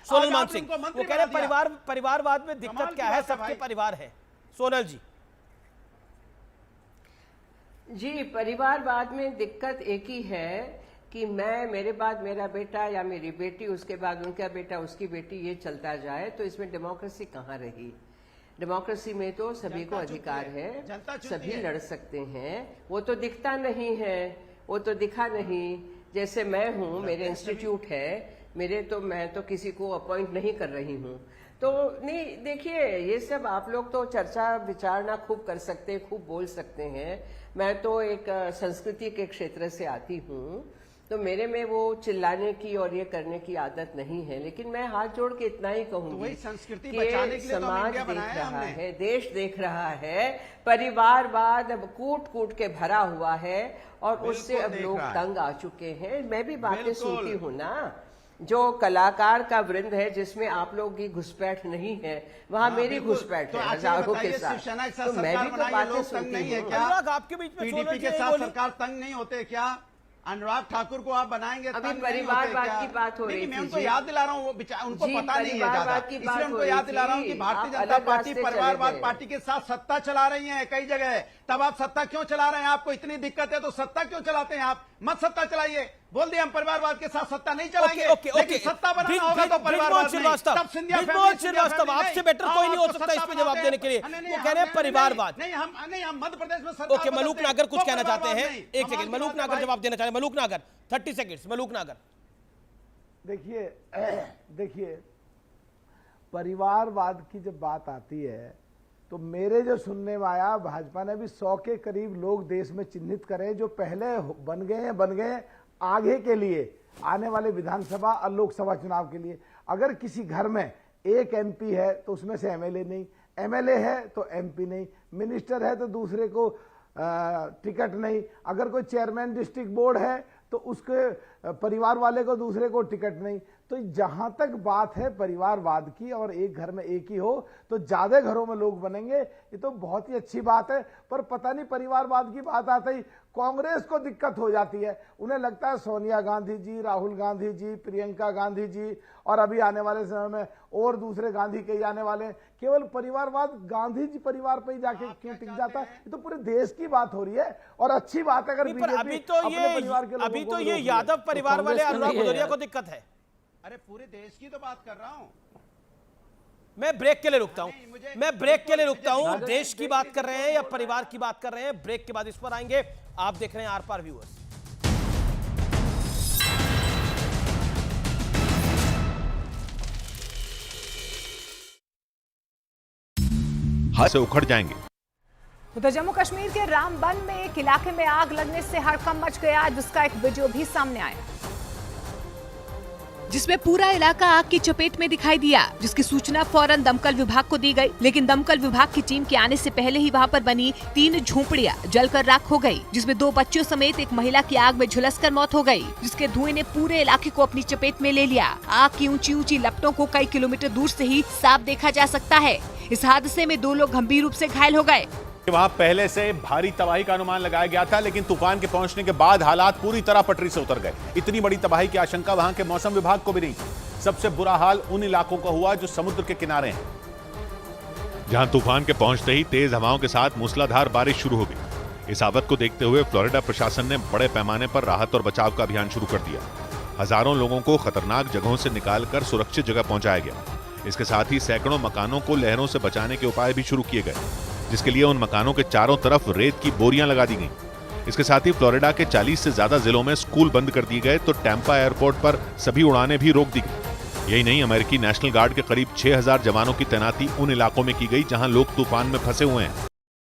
Sonal Mansingh वो कह रहे हैं परिवारवाद में दिक्कत क्या है? सबके परिवार है। सोनल जी।
जी, परिवारवाद में दिक्कत एक ही है कि मेरे बाद मेरा बेटा या मेरी बेटी, उसके बाद उनका बेटा, उसकी बेटी, ये चलता जाए, तो इसमें डेमोक्रेसी कहाँ रही? डेमोक्रेसी में तो सभी को अधिकार है, सभी लड़ सकते हैं। वो तो दिखता नहीं है, वो तो दिखा नहीं। जैसे मैं हूँ, मेरे इंस्टीट्यूट है, मैं तो किसी को अपॉइंट नहीं कर रही हूँ। तो नहीं, देखिए ये सब आप लोग तो चर्चा विचारना खूब कर सकते हैं, खूब बोल सकते हैं। मैं तो एक संस्कृति के क्षेत्र से आती हूँ, तो मेरे में वो चिल्लाने की और ये करने की आदत नहीं है। लेकिन मैं हाथ जोड़ के इतना ही कहूंगी
संस्कृति
कि
बचाने के लिए
समाज देख रहा है, देश देख रहा है, परिवारवाद अब कूट कूट के भरा हुआ है और उससे अब लोग तंग आ चुके हैं। मैं भी बातें सुनती हूँ ना, जो कलाकार का वृंद है जिसमें आप लोगों की घुसपैठ नहीं है, वहाँ मेरी घुसपैठ है हजारों के साथ। तो मैं भी तो बातें सुनती हूँ।
आपके बीच में
पीडीपी के साथ सरकार तंग नहीं होते क्या? अनुराग ठाकुर को आप बनाएंगे?
अभी परिवारवाद की बात हो रही थी।
मैं उनको याद दिला रहा हूँ, वो उनको पता नहीं है ज्यादा, इसलिए उनको याद दिला रहा हूँ कि भारतीय जनता पार्टी परिवारवाद पार्टी के साथ सत्ता चला रही है कई जगह। तब आप सत्ता क्यों चला रहे हैं? आपको इतनी दिक्कत है तो सत्ता क्यों चलाते हैं आप? मत सत्ता चलाइए। बोल दिया हम परिवारवाद के साथ सत्ता नहीं चलाएंगे, लेकिन सत्ता बनाना होगा तो परिवारवाद नहीं। तब सिंधिया
श्रीवास्तव, आपसे बेटर कोई नहीं हो सकता इस पे जवाब देने के लिए। वो कह रहे हैं परिवारवाद।
नहीं, हम मध्य प्रदेश में सरकार।
ओके, मलूक नागर कुछ कहना चाहते हैं, एक सेकंड। मलूक नागर जवाब देना चाहते हैं। मलूक नागर 30 सेकंड्स। मलूक नागर,
देखिए परिवारवाद की जब बात आती है तो मेरे जो सुनने में आया, भाजपा ने भी 100 के करीब लोग देश में चिन्हित करे जो पहले बन गए आगे के लिए, आने वाले विधानसभा और लोकसभा चुनाव के लिए। अगर किसी घर में एक एमपी है तो उसमें से एमएलए नहीं, एमएलए है तो एमपी नहीं, मिनिस्टर है तो दूसरे को टिकट नहीं, अगर कोई चेयरमैन डिस्ट्रिक्ट बोर्ड है तो उसके परिवार वाले को दूसरे को टिकट नहीं। तो जहां तक बात है परिवारवाद की और एक घर में एक ही हो तो ज्यादा घरों में लोग बनेंगे, ये तो बहुत ही अच्छी बात है। पर पता नहीं परिवारवाद की बात आते ही कांग्रेस को दिक्कत हो जाती है। उन्हें लगता है सोनिया गांधी जी, राहुल गांधी जी, प्रियंका गांधी जी और अभी आने वाले समय में और दूसरे गांधी के आने वाले हैं, केवल परिवारवाद गांधी जी परिवार पे ही जाके क्यों टिक जाता है? ये तो पूरे देश की बात हो रही है और अच्छी बात है। अगर
अभी तो ये यादव परिवार वाले अनुराग भदौरिया को दिक्कत है।
अरे पूरे देश की तो बात कर रहा हूं
मैं। ब्रेक के लिए रुकता हूं। देश की बात कर रहे हैं या परिवार की बात कर रहे हैं? ब्रेक के बाद इस पर आएंगे। आप देख रहे हैं आर पार व्यूअर्स।
हाथ से उखड़ जाएंगे।
उधर जम्मू कश्मीर के रामबन में एक इलाके में आग लगने से हड़कंप मच गया, जिसका एक वीडियो भी सामने आया, जिसमें पूरा इलाका आग की चपेट में दिखाई दिया, जिसकी सूचना फौरन दमकल विभाग को दी गई। लेकिन दमकल विभाग की टीम के आने से पहले ही वहां पर बनी 3 झोपड़ियां जलकर राख हो गई, जिसमें 2 बच्चों समेत एक महिला की आग में झुलसकर मौत हो गई, जिसके धुएं ने पूरे इलाके को अपनी चपेट में ले लिया। आग की ऊंची ऊंची लपटों को कई किलोमीटर दूर से ही साफ देखा जा सकता है। इस हादसे में 2 लोग गंभीर रूप से घायल हो गए।
वहां पहले से भारी तबाही का अनुमान लगाया गया था, लेकिन तूफान के पहुंचने के बाद हालात पूरी तरह पटरी से उतर गए। इतनी बड़ी तबाही की आशंका वहां के मौसम विभाग को भी नहीं थी। सबसे बुरा हाल उन इलाकों का हुआ जो समुद्र के किनारे हैं, जहां तूफान के पहुंचते ही तेज हवाओं के साथ मूसलाधार बारिश शुरू हो गई। इस आफत को देखते हुए फ्लोरिडा प्रशासन ने बड़े पैमाने पर राहत और बचाव का अभियान शुरू कर दिया। हजारों लोगों को खतरनाक जगहों से निकालकर सुरक्षित जगह पहुंचाया गया। इसके साथ ही सैकड़ों मकानों को लहरों से बचाने के उपाय भी शुरू किए गए, जिसके लिए उन मकानों के चारों तरफ रेत की बोरियां लगा दी गईं। इसके साथ ही फ्लोरिडा के 40 से ज्यादा जिलों में स्कूल बंद कर दिए गए, तो टैंपा एयरपोर्ट पर सभी उड़ानें भी रोक दी गई। यही नहीं, अमेरिकी नेशनल गार्ड के करीब 6000 जवानों की तैनाती उन इलाकों में की गई जहां लोग तूफान में फंसे हुए हैं।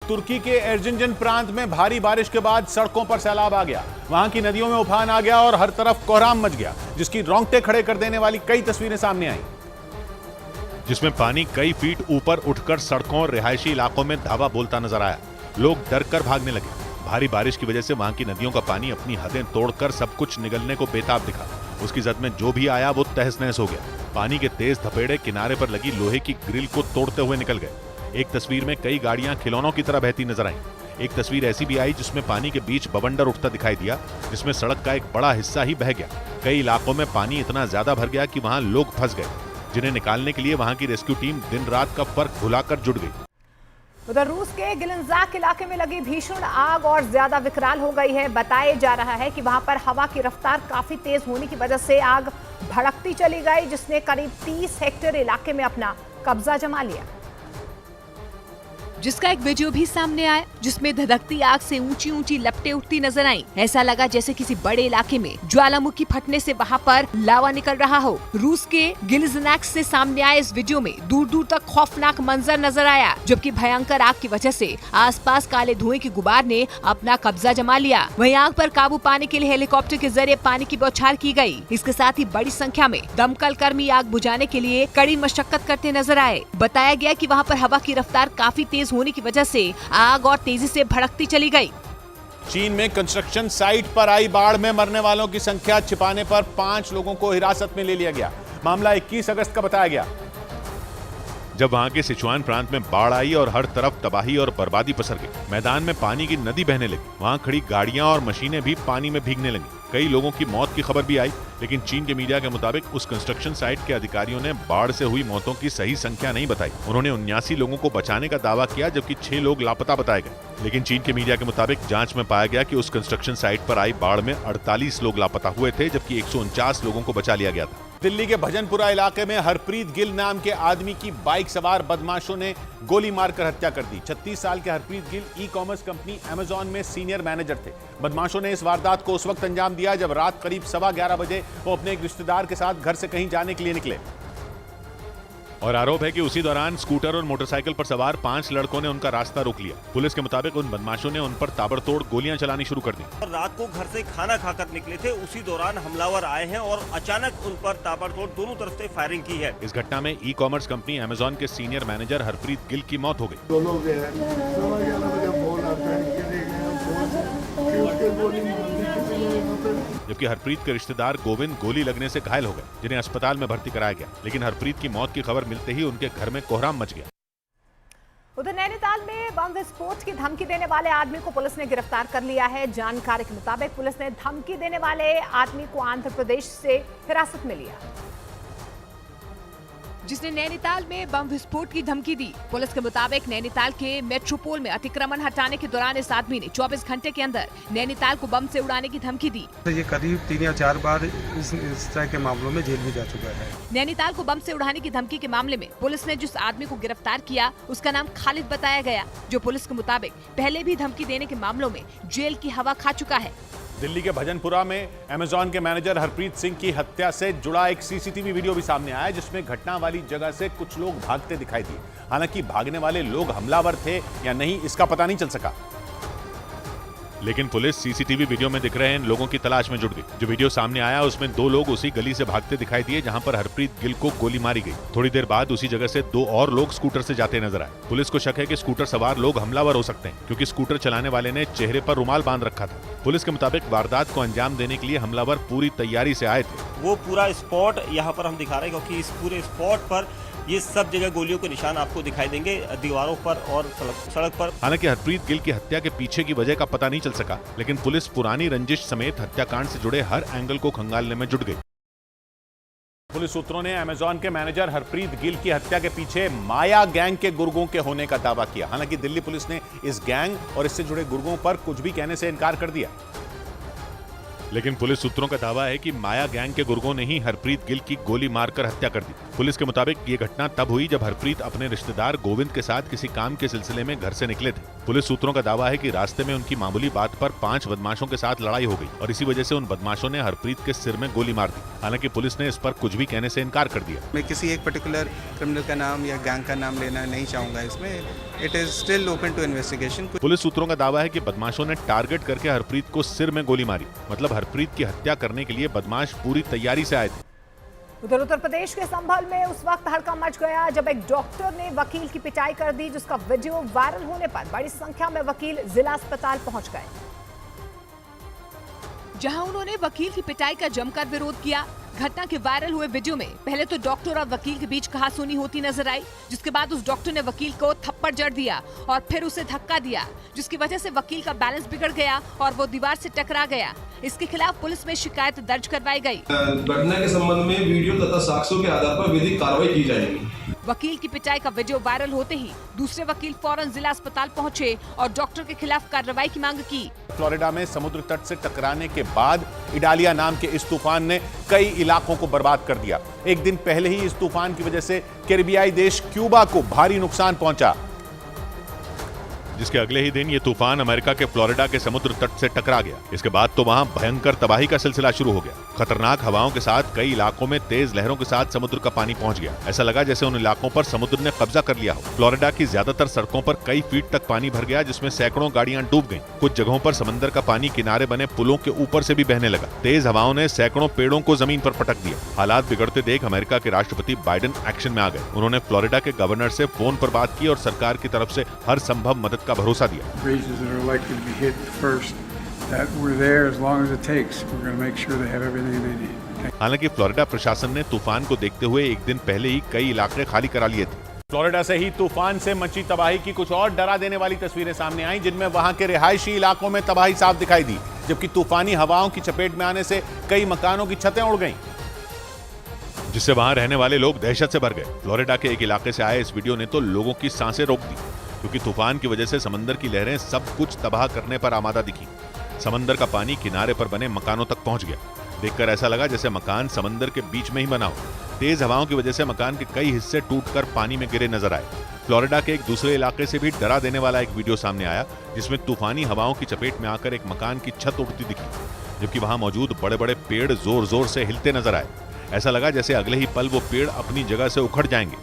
तुर्की के एर्जिंजन प्रांत में भारी बारिश के बाद सड़कों पर सैलाब आ गया। वहां की नदियों में उफान आ गया और हर तरफ कोहराम मच गया, जिसकी रोंगटे खड़े कर देने वाली कई तस्वीरें सामने आई, जिसमें पानी कई फीट ऊपर उठकर सड़कों और रिहायशी इलाकों में धावा बोलता नजर आया। लोग डर कर भागने लगे। भारी बारिश की वजह से वहां की नदियों का पानी अपनी हदें तोड़कर सब कुछ निगलने को बेताब दिखा। उसकी जद में जो भी आया वो तहस नहस हो गया। पानी के तेज धपेड़े किनारे पर लगी लोहे की ग्रिल को तोड़ते हुए निकल गए। एक तस्वीर में कई गाड़ियां खिलौनों की तरह बहती नजर आईं। एक तस्वीर ऐसी भी आई जिसमें पानी के बीच बवंडर उठता दिखाई दिया, जिसमें सड़क का एक बड़ा हिस्सा ही बह गया। कई इलाकों में पानी इतना ज्यादा भर गया कि वहां लोग फंस गए, जिन्हें निकालने के लिए वहां की रेस्क्यू टीम दिन रात का फर्क भुलाकर जुट गई।
उधर रूस के गिलनजाक इलाके में लगी भीषण आग और ज्यादा विकराल हो गई है। बताया जा रहा है कि वहां पर हवा की रफ्तार काफी तेज होने की वजह से आग भड़कती चली गई, जिसने करीब 30 हेक्टेयर इलाके में अपना कब्जा जमा लिया, जिसका एक वीडियो भी सामने आया, जिसमें धधकती आग से ऊंची ऊंची लपटें उठती नजर आईं। ऐसा लगा जैसे किसी बड़े इलाके में ज्वालामुखी फटने से वहां पर लावा निकल रहा हो। रूस के गिलनजाक से सामने आए इस वीडियो में दूर दूर तक खौफनाक मंजर नजर आया, जबकि भयंकर आग की वजह से आसपास काले धुएं की गुबार ने अपना कब्जा जमा लिया। वहीं आग पर काबू पाने के लिए हेलीकॉप्टर के जरिए पानी की बौछार की गई। इसके साथ ही बड़ी संख्या में दमकल कर्मी आग बुझाने के लिए कड़ी मशक्कत करते नजर आए। बताया गया कि वहाँ पर हवा की रफ्तार काफी तेज होने की वजह से आग और तेजी से भड़कती चली गई।
चीन में कंस्ट्रक्शन साइट पर आई बाढ़ में मरने वालों की संख्या छिपाने पर 5 लोगों को हिरासत में ले लिया गया। मामला 21 अगस्त का बताया गया, जब वहां के सिचुआन प्रांत में बाढ़ आई और हर तरफ तबाही और बर्बादी पसर गई। मैदान में पानी की नदी बहने लगी। वहां खड़ी गाड़ियां और मशीनें भी पानी में भीगने लगी। कई लोगों की मौत की खबर भी आई, लेकिन चीन के मीडिया के मुताबिक उस कंस्ट्रक्शन साइट के अधिकारियों ने बाढ़ से हुई मौतों की सही संख्या नहीं बताई। उन्होंने 79 लोगों को बचाने का दावा किया, जबकि 6 लोग लापता बताए गए। लेकिन चीन के मीडिया के मुताबिक जांच में पाया गया कि उस कंस्ट्रक्शन साइट पर आई बाढ़ में 48 लोग लापता हुए थे, जबकि 149 लोगों को बचा लिया गया था। दिल्ली के भजनपुरा इलाके में हरप्रीत गिल नाम के आदमी की बाइक सवार बदमाशों ने गोली मारकर हत्या कर दी। 36 साल के Harpreet Gill e-commerce company Amazon में सीनियर मैनेजर थे। बदमाशों ने इस वारदात को उस वक्त अंजाम दिया जब रात करीब 11:15 बजे वो अपने एक रिश्तेदार के साथ घर से कहीं जाने के लिए निकले। और आरोप है कि उसी दौरान स्कूटर और मोटरसाइकिल पर सवार 5 लड़कों ने उनका रास्ता रोक लिया। पुलिस के मुताबिक उन बदमाशों ने उन पर ताबड़तोड़ गोलियां चलानी शुरू कर दी।
रात को घर से खाना खाकर निकले थे, उसी दौरान हमलावर आए हैं और अचानक उन पर ताबड़तोड़ दोनों तरफ से फायरिंग की है।
इस घटना में ई कॉमर्स कंपनी अमेजॉन के सीनियर मैनेजर हरप्रीत गिल की मौत हो गई, जबकि हरप्रीत के रिश्तेदार गोविंद गोली लगने से घायल हो गए, जिन्हें अस्पताल में भर्ती कराया गया। लेकिन हरप्रीत की मौत की खबर मिलते ही उनके घर में कोहराम मच गया।
उधर नैनीताल में बम विस्फोट की धमकी देने वाले आदमी को पुलिस ने गिरफ्तार कर लिया है। जानकारी के मुताबिक पुलिस ने धमकी देने वाले आदमी को आंध्र प्रदेश से हिरासत में लिया, जिसने नैनीताल में बम विस्फोट की धमकी दी। पुलिस के मुताबिक नैनीताल के मेट्रोपोल में अतिक्रमण हटाने के दौरान इस आदमी ने 24 घंटे के अंदर नैनीताल को बम से उड़ाने की धमकी दी।
ये करीब 3 या 4 बार इस तरह के मामलों में जेल भी जा चुका है।
नैनीताल को बम से उड़ाने की धमकी के मामले में पुलिस ने जिस आदमी को गिरफ्तार किया उसका नाम खालिद बताया गया, जो पुलिस के मुताबिक पहले भी धमकी देने के मामलों में जेल की हवा खा चुका है।
दिल्ली के भजनपुरा में अमेजॉन के मैनेजर हरप्रीत सिंह की हत्या से जुड़ा एक सीसीटीवी वीडियो भी सामने आया, जिसमें घटना वाली जगह से कुछ लोग भागते दिखाई दिए। हालांकि भागने वाले लोग हमलावर थे या नहीं, इसका पता नहीं चल सका। लेकिन पुलिस सीसीटीवी वीडियो में दिख रहे इन लोगों की तलाश में जुट गई। जो वीडियो सामने आया उसमें 2 लोग उसी गली से भागते दिखाई दिए जहां पर हरप्रीत गिल को गोली मारी गई। थोड़ी देर बाद उसी जगह से 2 और लोग स्कूटर से जाते नजर आए। पुलिस को शक है कि स्कूटर सवार लोग हमलावर हो सकते हैं, क्योंकि स्कूटर चलाने वाले ने चेहरे पर रुमाल बांध रखा था। पुलिस के मुताबिक वारदात को अंजाम देने के लिए हमलावर पूरी तैयारी से आए थे।
वो पूरा स्पॉट यहाँ पर हम दिखा रहे हैं, क्योंकि इस पूरे स्पॉट पर ये सब जगह गोलियों के निशान आपको दिखाई देंगे, दीवारों पर और सड़क पर।
हालांकि हरप्रीत गिल की हत्या के पीछे की वजह का पता नहीं चल सका, लेकिन पुलिस पुरानी रंजिश समेत हत्याकांड से जुड़े हर एंगल को खंगालने में जुट गई। पुलिस सूत्रों ने अमेजॉन के मैनेजर हरप्रीत गिल की हत्या के पीछे माया गैंग के गुर्गों के होने का दावा किया। हालांकि दिल्ली पुलिस ने इस गैंग और इससे जुड़े गुर्गों पर कुछ भी कहने से इनकार कर दिया। लेकिन पुलिस सूत्रों का दावा है कि माया गैंग के गुर्गों ने ही हरप्रीत गिल की गोली मारकर हत्या कर दी। पुलिस के मुताबिक ये घटना तब हुई जब हरप्रीत अपने रिश्तेदार गोविंद के साथ किसी काम के सिलसिले में घर से निकले थे। पुलिस सूत्रों का दावा है कि रास्ते में उनकी मामूली बात पर 5 बदमाशों के साथ लड़ाई हो गई और इसी वजह से उन बदमाशों ने हरप्रीत के सिर में गोली मार दी। हालांकि पुलिस ने इस पर कुछ भी कहने से इनकार कर दिया।
मैं किसी एक पर्टिकुलर क्रिमिनल का नाम या गैंग का नाम लेना नहीं चाहूंगा इसमें। It is still open to investigation.
Police सूत्रों का दावा है कि बदमाशों ने टारगेट करके हरप्रीत को सिर में गोली मारी। मतलब हरप्रीत की हत्या करने के लिए बदमाश पूरी तैयारी से आए थे।
उधर उत्तर प्रदेश के संभल में उस वक्त हड़कंप मच गया जब एक डॉक्टर ने वकील की पिटाई कर दी, जिसका वीडियो वायरल होने पर बड़ी संख्या में वकील जिला अस्पताल पहुंच गए, जहां उन्होंने वकील की पिटाई का जमकर विरोध किया। घटना के वायरल हुए वीडियो में पहले तो डॉक्टर और वकील के बीच कहासुनी होती नजर आई, जिसके बाद उस डॉक्टर ने वकील को थप्पड़ जड़ दिया और फिर उसे धक्का दिया, जिसकी वजह से वकील का बैलेंस बिगड़ गया और वो दीवार से टकरा गया। इसके खिलाफ पुलिस में शिकायत दर्ज करवाई गई।
घटना के संबंध में वीडियो तथा साक्ष्यों के आधार पर विधिक कार्रवाई की जाएगी।
वकील की पिटाई का वीडियो वायरल होते ही दूसरे वकील फौरन जिला अस्पताल पहुंचे और डॉक्टर के खिलाफ कार्रवाई की मांग की।
फ्लोरिडा में समुद्र तट से टकराने के बाद इडालिया नाम के इस तूफान ने कई इलाकों को बर्बाद कर दिया। एक दिन पहले ही इस तूफान की वजह से कैरिबियाई देश क्यूबा को भारी नुकसान पहुंचा, जिसके अगले ही दिन ये तूफान अमेरिका के फ्लोरिडा के समुद्र तट से टकरा गया। इसके बाद तो वहां भयंकर तबाही का सिलसिला शुरू हो गया। खतरनाक हवाओं के साथ कई इलाकों में तेज लहरों के साथ समुद्र का पानी पहुंच गया। ऐसा लगा जैसे उन इलाकों पर समुद्र ने कब्जा कर लिया हो। फ्लोरिडा की ज्यादातर सड़कों पर कई फीट तक पानी भर गया, जिसमें सैकड़ों गाड़ियां डूब गईं। कुछ जगहों पर समंदर का पानी किनारे बने पुलों के ऊपर से भी बहने लगा। तेज हवाओं ने सैकड़ों पेड़ों को जमीन पर पटक दिया। हालात बिगड़ते देख अमेरिका के राष्ट्रपति बाइडेन एक्शन में आ गए। उन्होंने फ्लोरिडा के गवर्नर से फोन पर बात की और सरकार की तरफ से हर संभव मदद का भरोसा दिया।
Regions that are likely to be hit first, that we're there as long as it takes. We're going to make sure they have everything they need.
हालांकि फ्लोरिडा प्रशासन ने तूफान को देखते हुए एक दिन पहले ही कई इलाके खाली करा लिए थे। फ्लोरिडा से ही तूफान से मची तबाही की कुछ और डरा देने वाली तस्वीरें सामने आईं, जिनमें वहां के रिहायशी इलाकों में तबाही साफ दिखाई दी, जबकि तूफानी हवाओं की चपेट में आने से कई मकानों की छतें उड़ गईं, जिससे वहां रहने वाले लोग दहशत से भर गए। फ्लोरिडा के एक इलाके से आए इस वीडियो ने तो लोगों की सांसें रोक दी, क्योंकि तूफान की वजह से समंदर की लहरें सब कुछ तबाह करने पर आमादा दिखी। समंदर का पानी किनारे पर बने मकानों तक पहुंच गया। देखकर ऐसा लगा जैसे मकान समंदर के बीच में ही बना हो। तेज हवाओं की वजह से मकान के कई हिस्से टूटकर पानी में गिरे नजर आए। फ्लोरिडा के एक दूसरे इलाके से भी डरा देने वाला एक वीडियो सामने आया, जिसमें तूफानी हवाओं की चपेट में आकर एक मकान की छत उड़ती दिखी, जबकि वहां मौजूद बड़े बड़े पेड़ जोर जोर से हिलते नजर आए। ऐसा लगा जैसे अगले ही पल वो पेड़ अपनी जगह से उखड़ जाएंगे।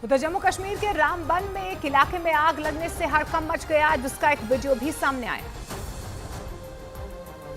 उधर जम्मू कश्मीर के रामबन में एक इलाके में आग लगने से हड़कंप मच गया, जिसका एक वीडियो भी सामने आया,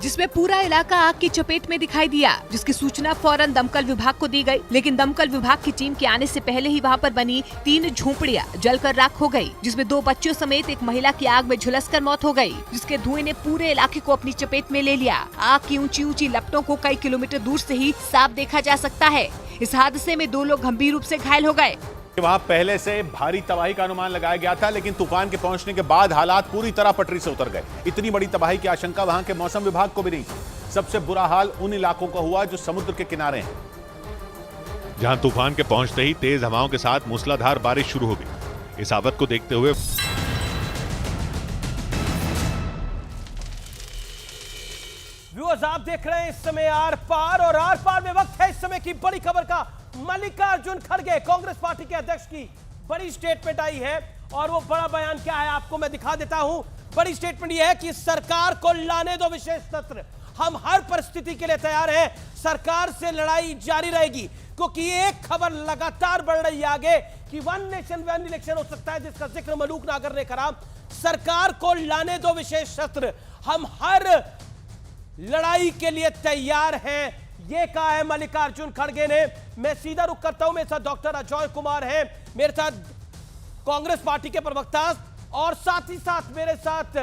जिसमें पूरा इलाका आग की चपेट में दिखाई दिया, जिसकी सूचना फौरन दमकल विभाग को दी गई। लेकिन दमकल विभाग की टीम के आने से पहले ही वहां पर बनी 3 झोपड़ियां जलकर राख हो गई, जिसमें 2 बच्चों समेत एक महिला की आग में झुलसकर मौत हो गई, जिसके धुएं ने पूरे इलाके को अपनी चपेट में ले लिया। आग की ऊंची ऊंची लपटों को कई किलोमीटर दूर से ही साफ देखा जा सकता है। इस हादसे में 2 लोग गंभीर रूप से घायल हो गए।
वहां पहले से भारी तबाही का अनुमान लगाया गया था, लेकिन तूफान के पहुंचने के बाद हालात पूरी तरह पटरी से उतर गए। इतनी बड़ी तबाही की आशंका वहां के मौसम विभाग को भी नहीं। सबसे बुरा हाल उन इलाकों का हुआ जो समुद्र के किनारे हैं,
जहां तूफान के पहुंचते ही तेज हवाओं के साथ मूसलाधार बारिश शुरू हो गई। इस आफत को देखते हुए
व्यूअर्स, आप देख रहे हैं इस समय आर पार, और आर पार में वक्त है इस समय की बड़ी खबर का। मल्लिकार्जुन खड़गे कांग्रेस पार्टी के अध्यक्ष की बड़ी स्टेटमेंट आई है, और वो बड़ा बयान क्या है आपको मैं दिखा देता हूं। बड़ी स्टेटमेंट ये है कि सरकार को लाने दो विशेष सत्र, हम हर परिस्थिति के लिए तैयार हैं, सरकार से लड़ाई जारी रहेगी। क्योंकि एक खबर लगातार बढ़ रही है आगे कि 1 नेशन 1 इलेक्शन हो सकता है, जिसका जिक्र मलूक नागर ने करा। सरकार को लाने दो विशेष सत्र, हम हर लड़ाई के लिए तैयार हैं, ये कहा है मल्लिकार्जुन खड़गे ने। मैं सीधा रुख करता हूं, मेरे साथ डॉक्टर अजय कुमार हैं, मेरे साथ कांग्रेस पार्टी के प्रवक्ता, और साथ ही साथ मेरे साथ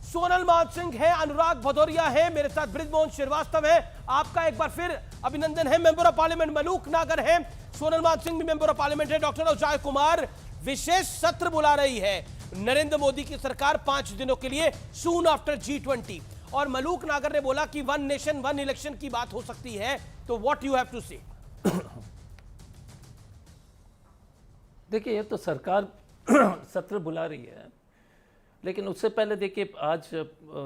सोनल मान सिंह है, अनुराग भदौरिया है, मेरे साथ बृजमोहन श्रीवास्तव है। आपका एक बार फिर अभिनंदन है। मेंबर ऑफ पार्लियामेंट मलूक नागर है, सोनल मान सिंह भी मेंबर ऑफ पार्लियामेंट है। डॉक्टर अजय कुमार, विशेष सत्र बुला रही है नरेंद्र मोदी की सरकार 5 दिनों के लिए, सून आफ्टर G20, और मलूक नागर ने बोला कि 1 नेशन 1 इलेक्शन की बात हो सकती है। तो व्हाट यू हैव टू से?
देखिए, ये तो सरकार सत्र बुला रही है, लेकिन उससे पहले देखिए आज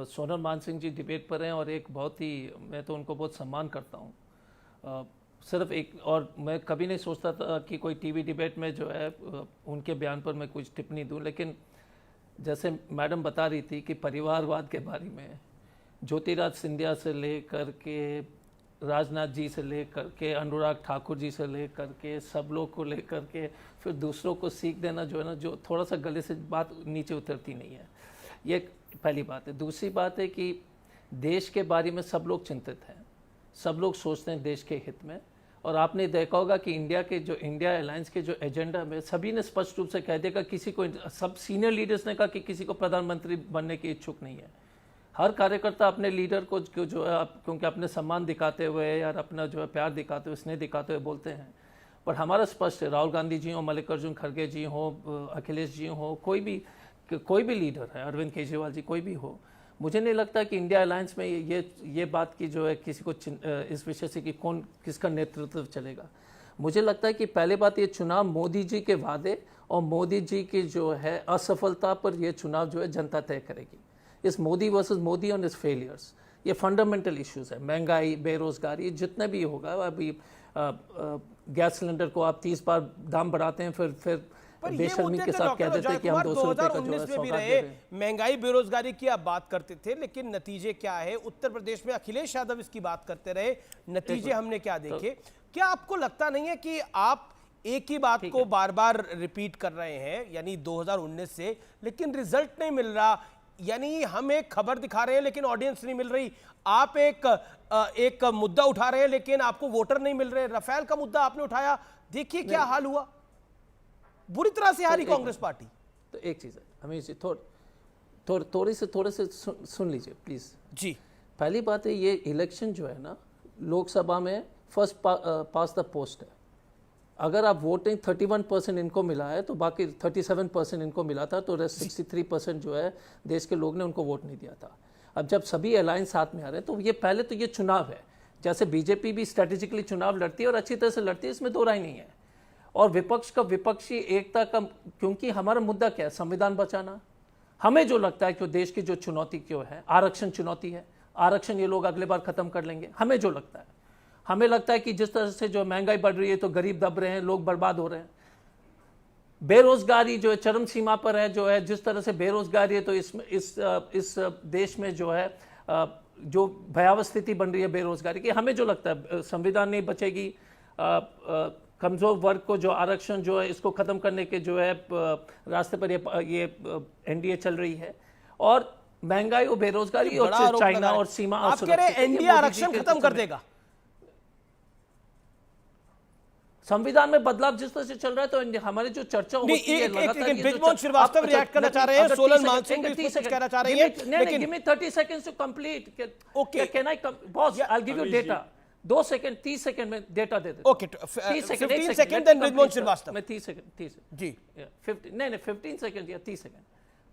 सोनल मान सिंह जी डिबेट पर हैं, और एक बहुत ही, मैं तो उनको बहुत सम्मान करता हूँ। सिर्फ एक, और मैं कभी नहीं सोचता था कि कोई टीवी डिबेट में जो है उनके बयान पर मैं कुछ टिप्पणी दूं, लेकिन जैसे मैडम बता रही थी कि परिवारवाद के बारे में ज्योतिराज सिंधिया से लेकर के राजनाथ जी से लेकर के अनुराग ठाकुर जी से लेकर के सब लोग को लेकर के फिर दूसरों को सीख देना जो है ना, जो थोड़ा सा गले से बात नीचे उतरती नहीं है। ये पहली बात है। दूसरी बात है कि देश के बारे में सब लोग चिंतित हैं, सब लोग सोचते हैं देश के हित में, और आपने देखा होगा कि इंडिया अलायंस के जो एजेंडा में सभी ने स्पष्ट रूप से कह दिया कि किसी को, सब सीनियर लीडर्स ने कहा कि किसी को प्रधानमंत्री बनने की इच्छुक नहीं है। हर कार्यकर्ता अपने लीडर को जो है क्योंकि अपने सम्मान दिखाते हुए या अपना जो है प्यार दिखाते हुए, स्नेह दिखाते हुए बोलते हैं। पर हमारा स्पष्ट है, राहुल गांधी जी हो, मल्लिकार्जुन खड़गे जी हो, अखिलेश जी हो, कोई भी लीडर है, अरविंद केजरीवाल जी, कोई भी हो, मुझे नहीं लगता कि इंडिया अलायंस में ये बात की जो है किसी को इस विषय से कि कौन किसका नेतृत्व चलेगा। मुझे लगता है कि पहले बात, ये चुनाव मोदी जी के वादे और मोदी जी की जो है असफलता पर यह चुनाव जो है जनता तय करेगी। इस मोदी वर्सेस मोदी और इस फेलियर्स, ये फंडामेंटल इश्यूज है। महंगाई, बेरोजगारी, जितने भी होगा, अभी गैस सिलेंडर को आप 30 बार दाम बढ़ाते हैं, फिर बेशर्मी के साथ कह देते हैं कि हम 200 रुपए का जो है सौगात दे रहे हैं।
महंगाई, बेरोजगारी की आप बात करते थे, लेकिन नतीजे क्या है? उत्तर प्रदेश में अखिलेश यादव इसकी बात करते रहे, नतीजे हमने क्या देखे? क्या आपको लगता नहीं है कि आप एक ही बात को बार बार रिपीट कर रहे हैं, यानी 2019 से, लेकिन रिजल्ट नहीं मिल रहा? यानी हम एक खबर दिखा रहे हैं लेकिन ऑडियंस नहीं मिल रही, आप एक मुद्दा उठा रहे हैं लेकिन आपको वोटर नहीं मिल रहे। रफेल का मुद्दा आपने उठाया, देखिए क्या हाल हुआ, बुरी तरह से हारी कांग्रेस पार्टी।
तो एक चीज है हमें थोड़े से सुन लीजिए प्लीज
जी।
पहली बात है, ये इलेक्शन जो है ना, लोकसभा में फर्स्ट पास द पोस्ट है। अगर आप वोटिंग 31% इनको मिला है तो बाकी 37% इनको मिला था, तो 63% जो है देश के लोग ने उनको वोट नहीं दिया था। अब जब सभी अलायंस साथ में आ रहे हैं, तो ये पहले तो ये चुनाव है, जैसे बीजेपी भी स्ट्रेटेजिकली चुनाव लड़ती है और अच्छी तरह से लड़ती है, इसमें दो राय नहीं है। और विपक्ष का विपक्षी एकता का, क्योंकि हमारा मुद्दा क्या है, संविधान बचाना। हमें जो लगता है कि देश की जो चुनौती क्यों है, आरक्षण चुनौती है, आरक्षण ये लोग अगले बार खत्म कर लेंगे, हमें जो लगता है। हमें लगता है कि जिस तरह से जो महंगाई बढ़ रही है तो गरीब दब रहे हैं, लोग बर्बाद हो रहे हैं। बेरोजगारी जो है चरम सीमा पर है, जो है जिस तरह से बेरोजगारी है, तो इस देश में जो है जो भयावह स्थिति बन रही है बेरोजगारी की, हमें जो लगता है संविधान नहीं बचेगी, कमजोर वर्ग को जो आरक्षण जो है इसको खत्म करने के जो है रास्ते पर ये एनडीए चल रही है, और महंगाई और बेरोजगारी और चाइना और सीमा
आप कह रहे हैं एनडीए आरक्षण खत्म कर देगा?
संविधान में बदलाव जिस तरह से चल रहा है तो हमारे जो चर्चा होती है लगातार,
बृजमोहन श्रीवास्तव रिएक्ट करना चाह रहे हैं, सोलन मानसिंह भी कुछ कहना चाह रही है,
लेकिन give me 30 seconds to complete. Okay, can I boss, I will give you data, 2 second 30 second में डेटा दे देता।
ओके, 15 सेकंड देन बृजमोहन श्रीवास्तव।
मैं 30 सेकंड
जी
15 सेकंड या 30 सेकंड।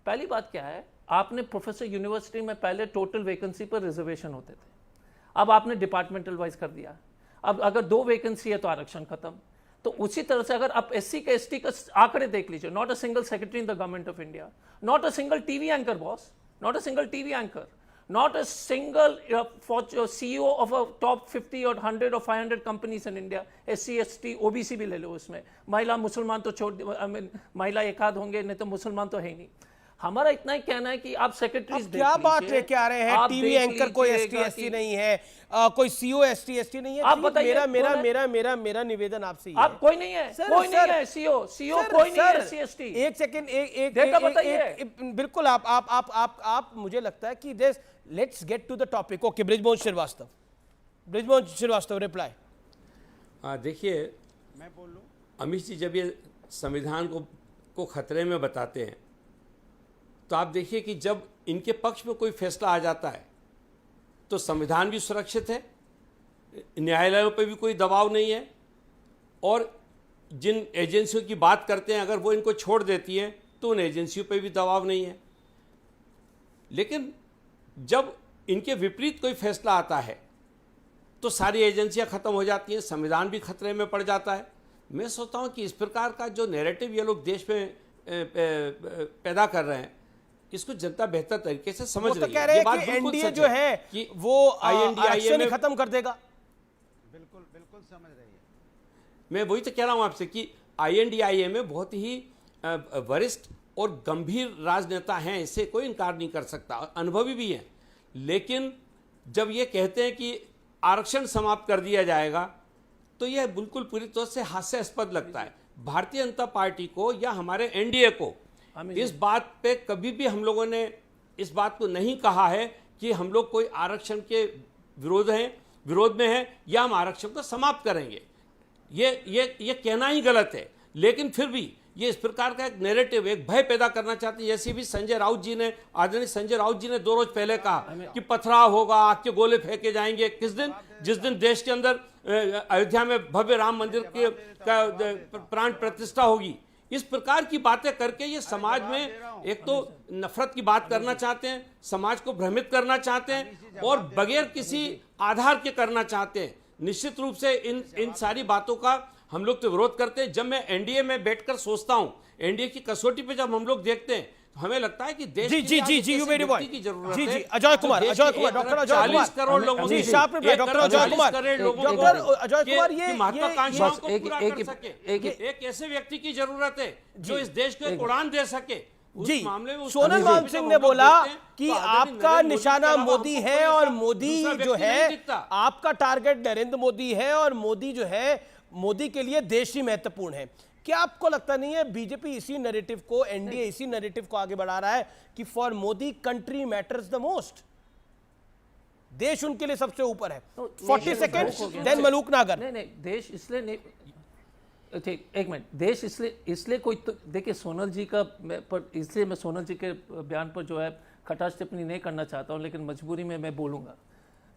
पहली बात क्या है, आपने प्रोफेसर यूनिवर्सिटी में पहले टोटल वैकेंसी पर रिजर्वेशन होते थे, अब आपने डिपार्टमेंटल वाइज कर दिया। अब अगर 2 वैकेंसी है तो आरक्षण खत्म। तो उसी तरह से अगर आप एससी के एसटी का आंकड़े देख लीजिए, not a single secretary in the government of India, not a single TV anchor boss, not a single TV anchor, not a single CEO of a top 50 और 100 और 500 companies in India, SC ST OBC भी ले लो उसमें, महिला मुसलमान तो छोड़, महिला एक आध होंगे, नहीं तो मुसलमान तो है ही नहीं। हमारा इतना ही कहना है कि आप सेक्रेटरीज
क्या बात लेके आ रहे हैं, टीवी एंकर कोई एसटी एसटी नहीं है, कोई सीओ एसटी एसटी नहीं है।
आप बताइए,
मेरा निवेदन आपसे
आप कोई नहीं है, कोई नहीं है सीओ कोई नहीं है एससी एसटी।
एक सेकंड, एक
डेटा बताइए।
बिल्कुल, आप मुझे लगता है कि this, let's get to the topic. Okay, Brijmohan Srivastava reply.
देखिए, मैं बोल लूं, अमित जी जब ये संविधान को खतरे में बताते हैं तो आप देखिए कि जब इनके पक्ष में कोई फैसला आ जाता है तो संविधान भी सुरक्षित है, न्यायालयों पर भी कोई दबाव नहीं है, और जिन एजेंसियों की बात करते हैं अगर वो इनको छोड़ देती हैं तो उन एजेंसियों पर भी दबाव नहीं है। लेकिन जब इनके विपरीत कोई फैसला आता है तो सारी एजेंसियां खत्म हो जाती हैं, संविधान भी खतरे में पड़ जाता है। मैं सोचता हूं कि इस प्रकार का जो नैरेटिव ये लोग देश में पैदा कर रहे हैं, इसको जनता बेहतर तरीके से समझ रही है।
ये बात एनडीए जो है कि वो आरक्षण खत्म कर देगा।
बिल्कुल समझ रही है।
मैं वही तो कह रहा हूं आपसे कि INDIA में बहुत ही वरिष्ठ और गंभीर राजनेता हैं, इससे कोई इनकार नहीं कर सकता, अनुभवी भी हैं। लेकिन जब ये कहते हैं कि आरक्षण समाप्त कर दिया जाएगा तो यह बिल्कुल पूरी तरह से हास्यास्पद लगता है। भारतीय जनता पार्टी को या हमारे एनडीए को इस बात पे कभी भी हम लोगों ने इस बात को नहीं कहा है कि हम लोग कोई आरक्षण के विरोध में हैं या हम आरक्षण को समाप्त करेंगे। ये कहना ही गलत है। लेकिन फिर भी ये इस प्रकार का एक नैरेटिव, एक भय पैदा करना चाहते हैं। जैसे भी संजय राउत जी ने, आदरणीय संजय राउत जी ने 2 रोज पहले कहा कि पथराव होगा, आग के गोले फेंके जाएंगे। किस दिन? जिस दिन देश के अंदर अयोध्या में भव्य राम मंदिर की प्राण प्रतिष्ठा होगी। इस प्रकार की बातें करके ये समाज में एक तो नफरत की बात करना चाहते हैं, समाज को भ्रमित करना चाहते हैं और बगैर किसी आधार के करना चाहते हैं। निश्चित रूप से इन सारी बातों का हम लोग तो विरोध करते हैं। जब मैं एनडीए में बैठकर सोचता हूं, एनडीए की कसौटी पे जब हम लोग देखते हैं तो हमें लगता है कि देश की जरूरत है।
जी अजय कुमार, डॉक्टर अजय कुमार,
40 करोड़ लोगों की,
डॉक्टर अजय कुमार,
ये महत्वाकांक्षाओं को पूरा कर सके, एक ऐसे व्यक्ति की जरूरत है जो इस देश को उड़ान दे सके।
जी, सोनल मानसिंह ने बोला कि आपका निशाना मोदी है और मोदी जो है, आपका टारगेट नरेंद्र मोदी है और मोदी जो है, मोदी के लिए देश ही महत्वपूर्ण है। क्या आपको लगता नहीं है बीजेपी इसी नैरेटिव को, एनडीए इसी नैरेटिव को आगे बढ़ा रहा है कि for Modi country matters the most, देश उनके लिए सबसे ऊपर है? 40 सेकेंड देन मलूक नागर।
नहीं, देश इसलिए नहीं, ठीक, एक मिनट, देश इसलिए कोई तो देखिए, सोनल जी का इसलिए मैं सोनल जी के बयान पर जो है खटास टिप्पणी नहीं करना चाहता हूं, लेकिन मजबूरी में मैं बोलूंगा।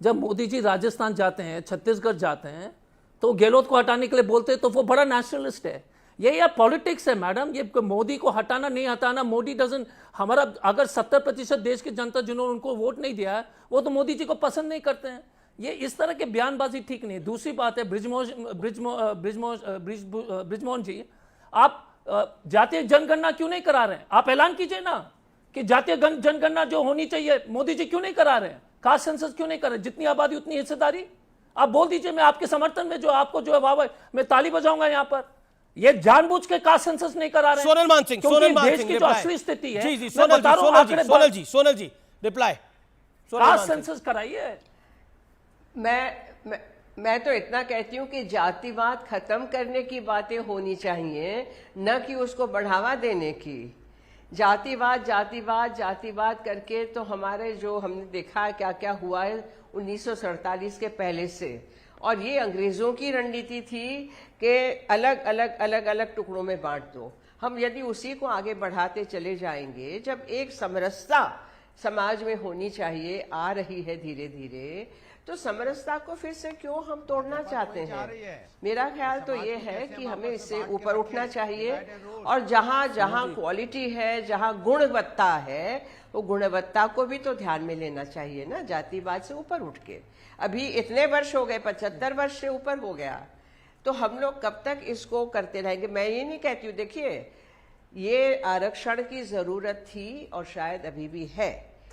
जब मोदी जी राजस्थान जाते हैं, छत्तीसगढ़ जाते हैं, तो गहलोत को हटाने के लिए बोलते हैं तो वो बड़ा नेशनलिस्ट है। ये यार पॉलिटिक्स है मैडम, ये मोदी को हटाना नहीं हटाना, मोदी डजन, हमारा अगर 70% देश की जनता जिन्होंने उनको वोट नहीं दिया है वो तो मोदी जी को पसंद नहीं करते हैं। ये इस तरह के बयानबाजी ठीक नहीं है। दूसरी बात है, बृजमोहन जी, आप जातीय जनगणना क्यों नहीं करा रहे हैं? आप ऐलान कीजिए ना कि जातीय जनगणना जो होनी चाहिए, मोदी जी क्यों नहीं करा रहे हैं? कास्ट सेंसस क्यों नहीं कर रहे? जितनी आबादी उतनी हिस्सेदारी। आप बोल दीजिए, मैं आपके समर्थन में, जो आपको जो है वाह मैं ताली बजाऊंगा यहाँ पर। ये जानबूझ के कास्ट सेंसस नहीं करा रहे हैं।
सोनल मानसिंह,
देश की जो असली स्थिति है,
जी सोनल जी रिप्लाई।
कास्ट सेंसस कराइए।
मैं मैं तो इतना कहती हूँ कि जातिवाद खत्म करने की बातें होनी चाहिए, न कि उसको बढ़ावा देने की। जातिवाद जातिवाद जातिवाद करके तो हमारे जो हमने देखा है क्या क्या हुआ है 1947 के पहले से, और ये अंग्रेजों की रणनीति थी कि अलग अलग अलग अलग टुकड़ों में बांट दो। हम यदि उसी को आगे बढ़ाते चले जाएंगे, जब एक समरसता समाज में होनी चाहिए, आ रही है धीरे धीरे, तो समरसता को फिर से क्यों हम तोड़ना चाहते हैं? मेरा ख्याल तो ये है कि हमें इससे ऊपर उठना चाहिए, और जहाँ जहाँ क्वालिटी है, जहाँ गुणवत्ता है, वो गुणवत्ता को भी तो ध्यान में लेना चाहिए ना, जातिवाद से ऊपर उठ के। अभी इतने वर्ष हो गए, 75 वर्ष से ऊपर हो गया, तो हम लोग कब तक इसको करते रहेंगे? मैं ये नहीं कहती हूँ, देखिए ये आरक्षण की जरूरत थी और शायद अभी भी है,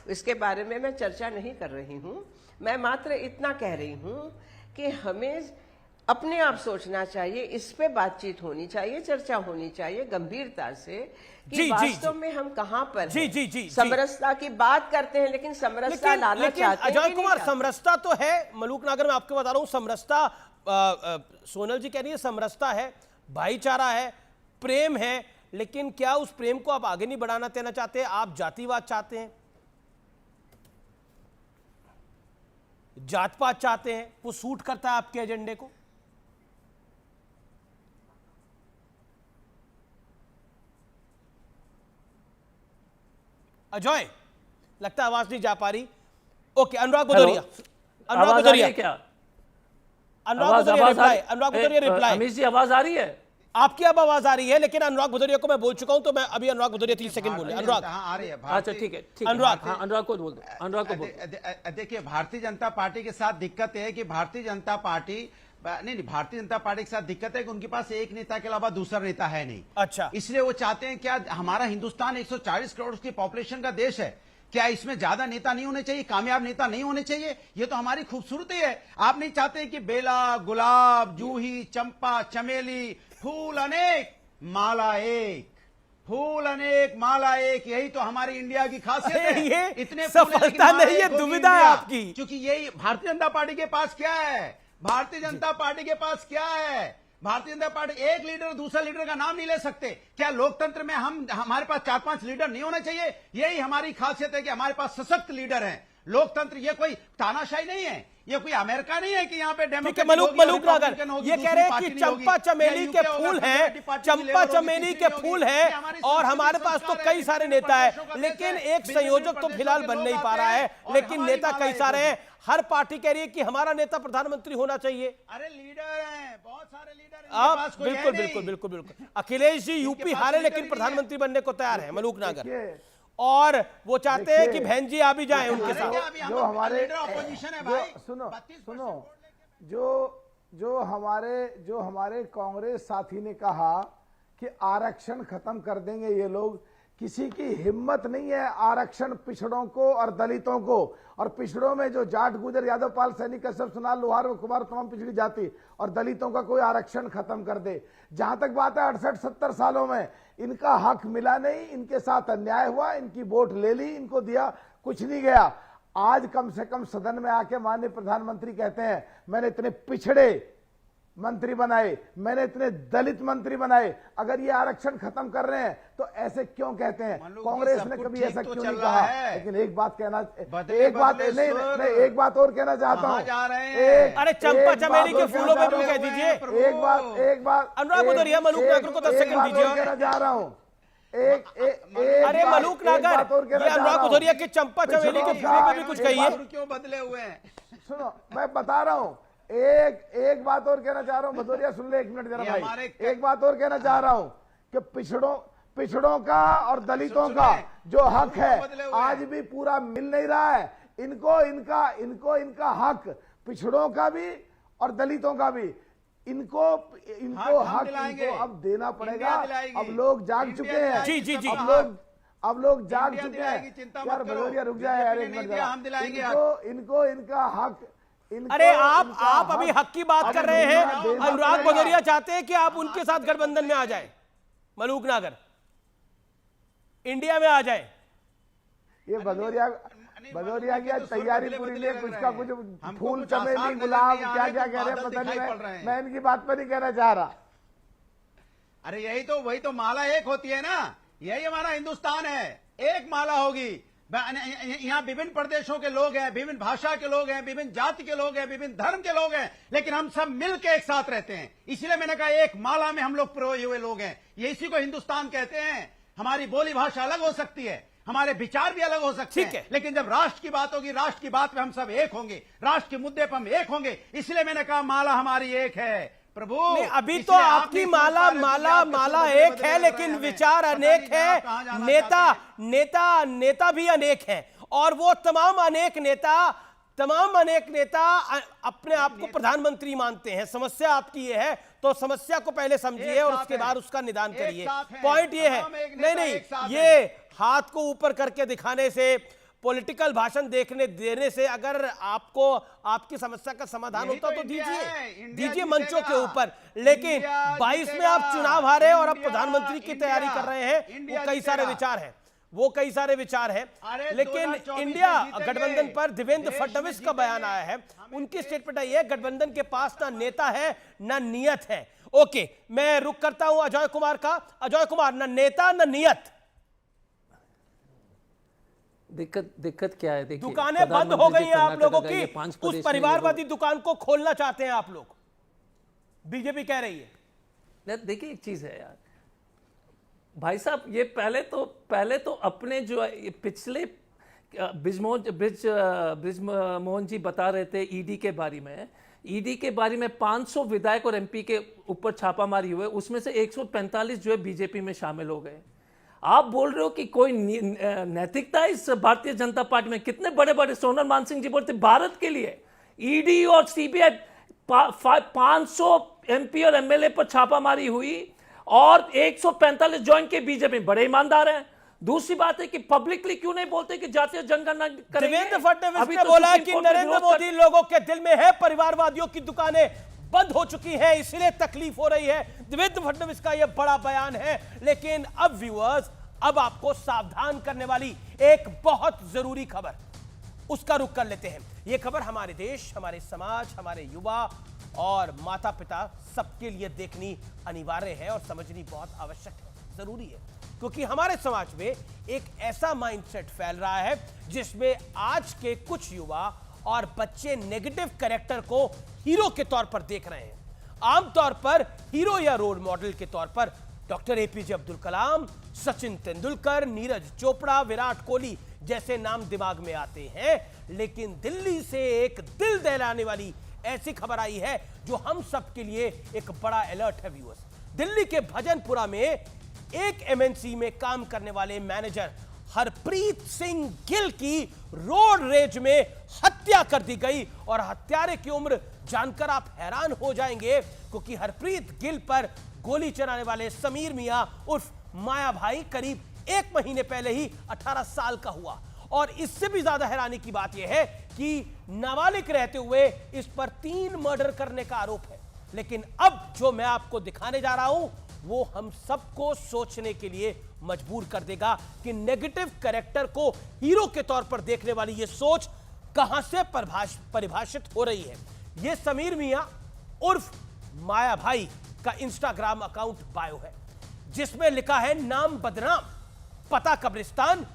इसके बारे में मैं चर्चा नहीं कर रही हूँ। मैं मात्र इतना कह रही हूँ कि हमें अपने आप सोचना चाहिए, इस पे बातचीत होनी चाहिए, चर्चा होनी चाहिए गंभीरता से कि वास्तव में हम कहाँ पर हैं। समरसता की बात करते हैं, लेकिन समरसता लाना चाहते हैं।
अजय कुमार, समरसता तो है, मलूक नागर मैं आपको बता रहा हूँ, समरसता सोनल जी कह रही है समरसता है, भाईचारा है, प्रेम है, लेकिन क्या उस प्रेम को आप आगे नहीं बढ़ाना देना चाहते? आप जातिवाद चाहते हैं, जात पात चाहते हैं, वो सूट करता है आपके एजेंडे को? अजय, लगता है आवाज नहीं जा पा रही। ओके, अनुराग भदौरिया, अनुराग भदौरिया क्या? अनुराग भदौरिया रिप्लाई।
अमित जी आवाज आ रही है?
आपकी अब आवाज आ रही है, लेकिन अनुराग भदौरिया को मैं बोल चुका हूं, तो मैं अभी अनुराग भदौरिया 30 सेकंड बोले। अनुराग
आ रही है।
अच्छा ठीक है,
अनुराग,
अनुराग को बोल दो, अनुराग को बोल दो।
देखिए, भारतीय जनता पार्टी के साथ दिक्कत है कि भारतीय जनता पार्टी भारतीय जनता पार्टी के साथ दिक्कत है कि उनके पास एक नेता के अलावा दूसरा नेता है नहीं।
अच्छा,
इसलिए वो चाहते हैं, क्या हमारा हिंदुस्तान 140 करोड़ की पॉपुलेशन का देश है, क्या इसमें ज्यादा नेता नहीं होने चाहिए, कामयाब नेता नहीं होने चाहिए? ये तो हमारी खूबसूरती है। आप नहीं चाहते कि बेला, गुलाब, जूही, चंपा, चमेली, फूल अनेक माला एक, फूल अनेक माला एक, यही तो हमारी इंडिया की खासियत है।
ये
इतने
सफलता नहीं है, दुविधा है आपकी।
क्योंकि यही भारतीय जनता पार्टी के पास क्या है, भारतीय जनता पार्टी के पास क्या है? भारतीय जनता पार्टी एक लीडर दूसरा लीडर का नाम नहीं ले सकते। क्या लोकतंत्र में हमारे पास 4-5 लीडर नहीं होने चाहिए? यही हमारी खासियत है कि हमारे पास सशक्त लीडर हैं। लोकतंत्र ये कोई तानाशाही नहीं है, ये कोई अमेरिका नहीं है कि यहाँ पे डेमोक्रेटिक
मलूक नागर ये कह रहे हैं कि चंपा चमेली के फूल हैं, चंपा चमेली के फूल हैं, और हमारे पास तो कई सारे नेता है, लेकिन एक संयोजक तो फिलहाल बन नहीं पा रहा है, लेकिन नेता कई सारे हैं। हर पार्टी कह रही है कि हमारा नेता प्रधानमंत्री होना चाहिए।
अरे लीडर हैं, बहुत सारे लीडर
आप बिल्कुल बिल्कुल बिल्कुल बिल्कुल अखिलेश जी यूपी हारे, लेकिन प्रधानमंत्री बनने को तैयार है मलूक नागर, और वो चाहते हैं कि बहन जी आ भी जाएं उनके साथ।
जो हमारे ऑपोजिशन है भाई, सुनो जो हमारे कांग्रेस साथी ने कहा कि आरक्षण खत्म कर देंगे ये लोग, किसी की हिम्मत नहीं है आरक्षण पिछड़ों को और दलितों को, और पिछड़ों में जो जाट, गुजर, यादव, पाल, सैनिक, कश्यप, सुनार, लोहार व कुमार, तमाम पिछड़ी जाति, और दलितों का कोई आरक्षण खत्म कर दे। जहां तक बात है 68-70 सालों में इनका हक मिला नहीं, इनके साथ अन्याय हुआ, इनकी वोट ले ली, इनको दिया, कुछ नहीं गया। आज कम से कम सदन में आके माननीय प्रधानमंत्री कहते हैं मैंने इतने पिछड़े मंत्री बनाए, मैंने इतने दलित मंत्री बनाए। अगर ये आरक्षण खत्म कर रहे हैं तो ऐसे क्यों कहते हैं? कांग्रेस ने कभी ऐसा क्यों नहीं कहा? लेकिन एक बात कहना, एक बात और कहना चाहता हूँ।
अरे चंपा चमेली के फूलों में भी कह दीजिए।
एक बात
अनुराग भदौरिया, मलूक नागर को 10 सेकंड दीजिए।
कहना चाह रहा हूँ,
अरे मलूक नागर, ये अनुराग भदौरिया के चंपा चमेली के फूलों में भी कुछ कहिए।
क्यों बदले हुए हैं?
सुनो, मैं बता रहा हूँ, एक बात और कहना चाह रहा हूं, भदौरिया सुन ले, एक मिनट जरा भाई। एक बात और कहना चाह रहा हूं कि पिछड़ों का और दलितों का जो हक है आज भी पूरा मिल नहीं रहा है। इनको इनका हक, पिछड़ों का भी और दलितों का भी, इनको हक इनको अब देना पड़ेगा। अब लोग जाग चुके हैं।
जी जी जी,
अब लोग जाग चुके हैं। यार भदौरिया रुक जाए यार, एक मिनट जरा। इनको इनका हक,
अरे आप अभी हक की बात कर रहे हैं। अनुराग भदौरिया चाहते हैं कि आप उनके साथ गठबंधन में आ जाए, मलूक नागर इंडिया में आ जाए।
ये भदौरिया भदौरिया की आज तैयारी पूरी नहीं, कुछ का कुछ फूल चमेली गुलाब क्या क्या कह रहे हैं पता नहीं, मैं इनकी बात पर नहीं कहना चाह रहा।
अरे यही तो, वही तो माला एक होती है ना, यही हमारा हिंदुस्तान है, एक माला होगी। यहाँ विभिन्न प्रदेशों के लोग हैं, विभिन्न भाषा के लोग हैं, विभिन्न जाति के लोग हैं, विभिन्न धर्म के लोग हैं, लेकिन हम सब मिलकर एक साथ रहते हैं। इसलिए मैंने कहा एक माला में हम लोग पिरोए हुए लोग हैं, ये इसी को हिंदुस्तान कहते हैं। हमारी बोली भाषा अलग हो सकती है, हमारे विचार भी अलग हो सकते हैं, लेकिन जब राष्ट्र की बात होगी, राष्ट्र की बात पे हम सब एक होंगे, राष्ट्र के मुद्दे पर हम एक होंगे। इसलिए मैंने कहा माला हमारी एक है प्रभु।
अभी तो आपकी माला एक है, लेकिन विचार अनेक है, नेता भी अनेक है, और वो तमाम अनेक नेता अपने आप को प्रधानमंत्री मानते हैं। समस्या आपकी ये है तो समस्या को पहले समझिए और उसके बाद उसका निदान करिए। पॉइंट ये है, नहीं, ये हाथ को ऊपर करके दिखाने से, पॉलिटिकल भाषण देने से अगर आपको आपकी समस्या का समाधान होता तो दीजिए मंचों के ऊपर। लेकिन 22 में आप चुनाव हारे और अब प्रधानमंत्री की तैयारी कर रहे हैं, वो कई सारे विचार हैं, लेकिन इंडिया गठबंधन पर देवेंद्र फडणवीस का बयान आया है। उनकी स्टेटमेंट आई है, गठबंधन के पास ना नेता है ना नियत है। ओके, मैं रुक करता हूं अजय कुमार का। अजय कुमार, ना नेता ना नियत,
दिक्कत क्या है? देखिए,
दुकानें बंद हो गई हैं आप लोगों की, उस परिवारवादी दुकान को खोलना चाहते हैं आप लोग, बीजेपी कह रही है।
देखिए एक चीज है यार भाई साहब, ये पहले तो अपने जो पिछले ब्रिज मोहन जी बता रहे थे ईडी के बारे में 500 विधायक और एमपी के ऊपर छापामारी हुए, उसमें से 145 जो है बीजेपी में शामिल हो गए। आप बोल रहे हो कि कोई नैतिकता इस भारतीय जनता पार्टी में? कितने बड़े बड़े, सोनल मानसिंह जी बोलते भारत के लिए ईडी और सीबीआई 500 एमपी और एमएलए पर छापामारी हुई और 145 ज्वाइन के बीजेपी, बड़े ईमानदार हैं। दूसरी बात है कि पब्लिकली क्यों नहीं बोलते कि जातीय जनगणना करेंगे?
देवेंद्र फडणवीस ने बोला कि नरेंद्र मोदी लोगों के दिल में है, परिवारवादियों की दुकानें बंद हो चुकी है, इसलिए तकलीफ हो रही है। देवेंद्र फडणवीस का यह बड़ा बयान है। लेकिन अब व्यूअर्स, अब आपको सावधान करने वाली एक बहुत जरूरी खबर, उसका रुख कर लेते हैं। यह खबर हमारे देश, हमारे समाज, हमारे युवा और माता पिता सबके लिए देखनी अनिवार्य है और समझनी बहुत आवश्यक है, जरूरी है, क्योंकि हमारे समाज में एक ऐसा माइंडसेट फैल रहा है जिसमें आज के कुछ युवा और बच्चे नेगेटिव कैरेक्टर को हीरो के तौर पर देख रहे हैं। आमतौर पर हीरो या रोल मॉडल के तौर पर डॉक्टर एपीजे अब्दुल कलाम, सचिन तेंदुलकर, नीरज चोपड़ा, विराट कोहली जैसे नाम दिमाग में आते हैं। लेकिन दिल्ली से एक दिल दहलाने वाली ऐसी खबर आई है जो हम सब के लिए एक बड़ा अलर्ट है व्यूअर्स। दिल्ली के भजनपुरा में एक एमएनसी में काम करने वाले मैनेजर हरप्रीत सिंह गिल की रोड रेज में हत्या कर दी गई। और हत्यारे की उम्र जानकर आप हैरान हो जाएंगे, क्योंकि हरप्रीत गिल पर गोली चलाने वाले समीर मियां उर्फ माया भाई करीब 1 महीने पहले ही 18 साल का हुआ। और इससे भी ज्यादा हैरानी की बात यह है कि नाबालिग रहते हुए इस पर 3 मर्डर करने का आरोप है। लेकिन अब जो मैं आपको दिखाने जा रहा हूं वो हम सबको सोचने के लिए मजबूर कर देगा कि नेगेटिव कैरेक्टर को हीरो के तौर पर देखने वाली ये सोच कहां से परिभाषित हो रही है। ये समीर मियां उर्फ माया भाई का इंस्टाग्राम अकाउंट बायो है, जिसमें लिखा है नाम बदनाम, पता कब्रिस्तान,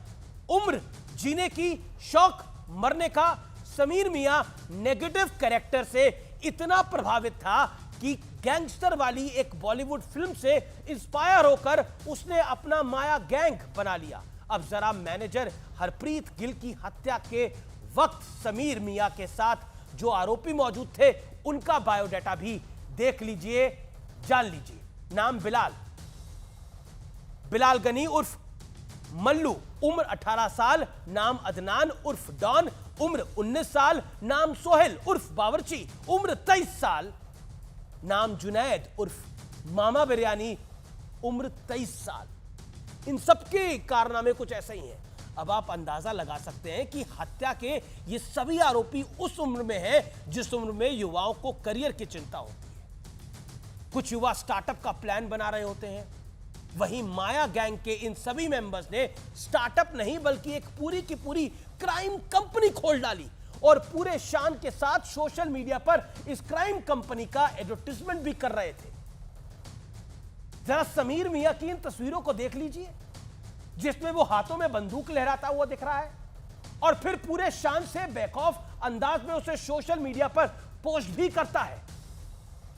उम्र जीने की, शौक मरने का। समीर मियां नेगेटिव कैरेक्टर से इतना प्रभावित था कि गैंगस्टर वाली एक बॉलीवुड फिल्म से इंस्पायर होकर उसने अपना माया गैंग बना लिया। अब जरा मैनेजर हरप्रीत गिल की हत्या के वक्त समीर मियां के साथ जो आरोपी मौजूद थे उनका बायोडाटा भी देख लीजिए, जान लीजिए। नाम बिलाल गनी उर्फ मल्लू, उम्र 18 साल, नाम अदनान उर्फ डॉन, उम्र 19 साल, नाम सोहेल उर्फ बावर्ची, उम्र 23 साल, नाम जुनैद उर्फ मामा बिरयानी, उम्र 23 साल। इन सबके कारनामे कुछ ऐसे ही हैं। अब आप अंदाजा लगा सकते हैं कि हत्या के ये सभी आरोपी उस उम्र में हैं जिस उम्र में युवाओं को करियर की चिंता होती है। कुछ युवा स्टार्टअप का प्लान बना रहे होते हैं, वहीं माया गैंग के इन सभी मेंबर्स ने स्टार्टअप नहीं बल्कि एक पूरी की पूरी क्राइम कंपनी खोल डाली और पूरे शान के साथ सोशल मीडिया पर इस क्राइम कंपनी का एडवर्टाइजमेंट भी कर रहे थे। जरा समीर मियां की इन तस्वीरों को देख लीजिए, जिसमें वो हाथों में बंदूक लहराता हुआ दिख रहा है और फिर पूरे शान से बैकऑफ अंदाज में उसे सोशल मीडिया पर पोस्ट भी करता है।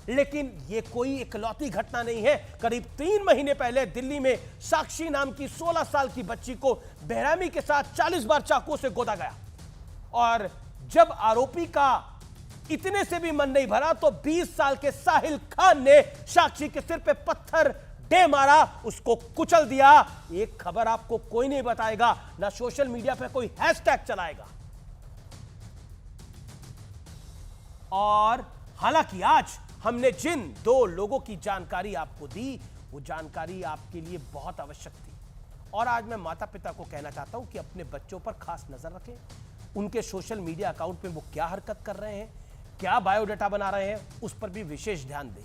लेकिन यह कोई इकलौती घटना नहीं है। करीब 3 महीने पहले दिल्ली में साक्षी नाम की 16 साल की बच्ची को बेरहमी के साथ 40 बार चाकू से गोदा गया और जब आरोपी का इतने से भी मन नहीं भरा तो 20 साल के साहिल खान ने साक्षी के सिर पे पत्थर दे मारा, उसको कुचल दिया। एक खबर आपको कोई नहीं बताएगा, ना सोशल मीडिया पे कोई हैशटैग चलाएगा। और हालांकि आज हमने जिन 2 लोगों की जानकारी आपको दी, वो जानकारी आपके लिए बहुत आवश्यक थी। और आज मैं माता पिता को कहना चाहता हूं कि अपने बच्चों पर खास नजर रखें। उनके सोशल मीडिया अकाउंट में वो क्या हरकत कर रहे हैं, क्या बायोडाटा बना रहे हैं, उस पर भी विशेष ध्यान दें।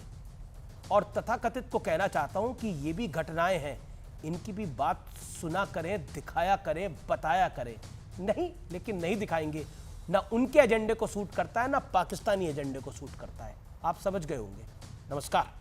और तथाकथित को कहना चाहता हूं कि ये भी घटनाएं हैं, इनकी भी बात सुना करें, दिखाया करें, बताया करें। नहीं, लेकिन नहीं दिखाएंगे, ना उनके एजेंडे को सूट करता है, ना पाकिस्तानी एजेंडे को सूट करता है। आप समझ गए होंगे। नमस्कार।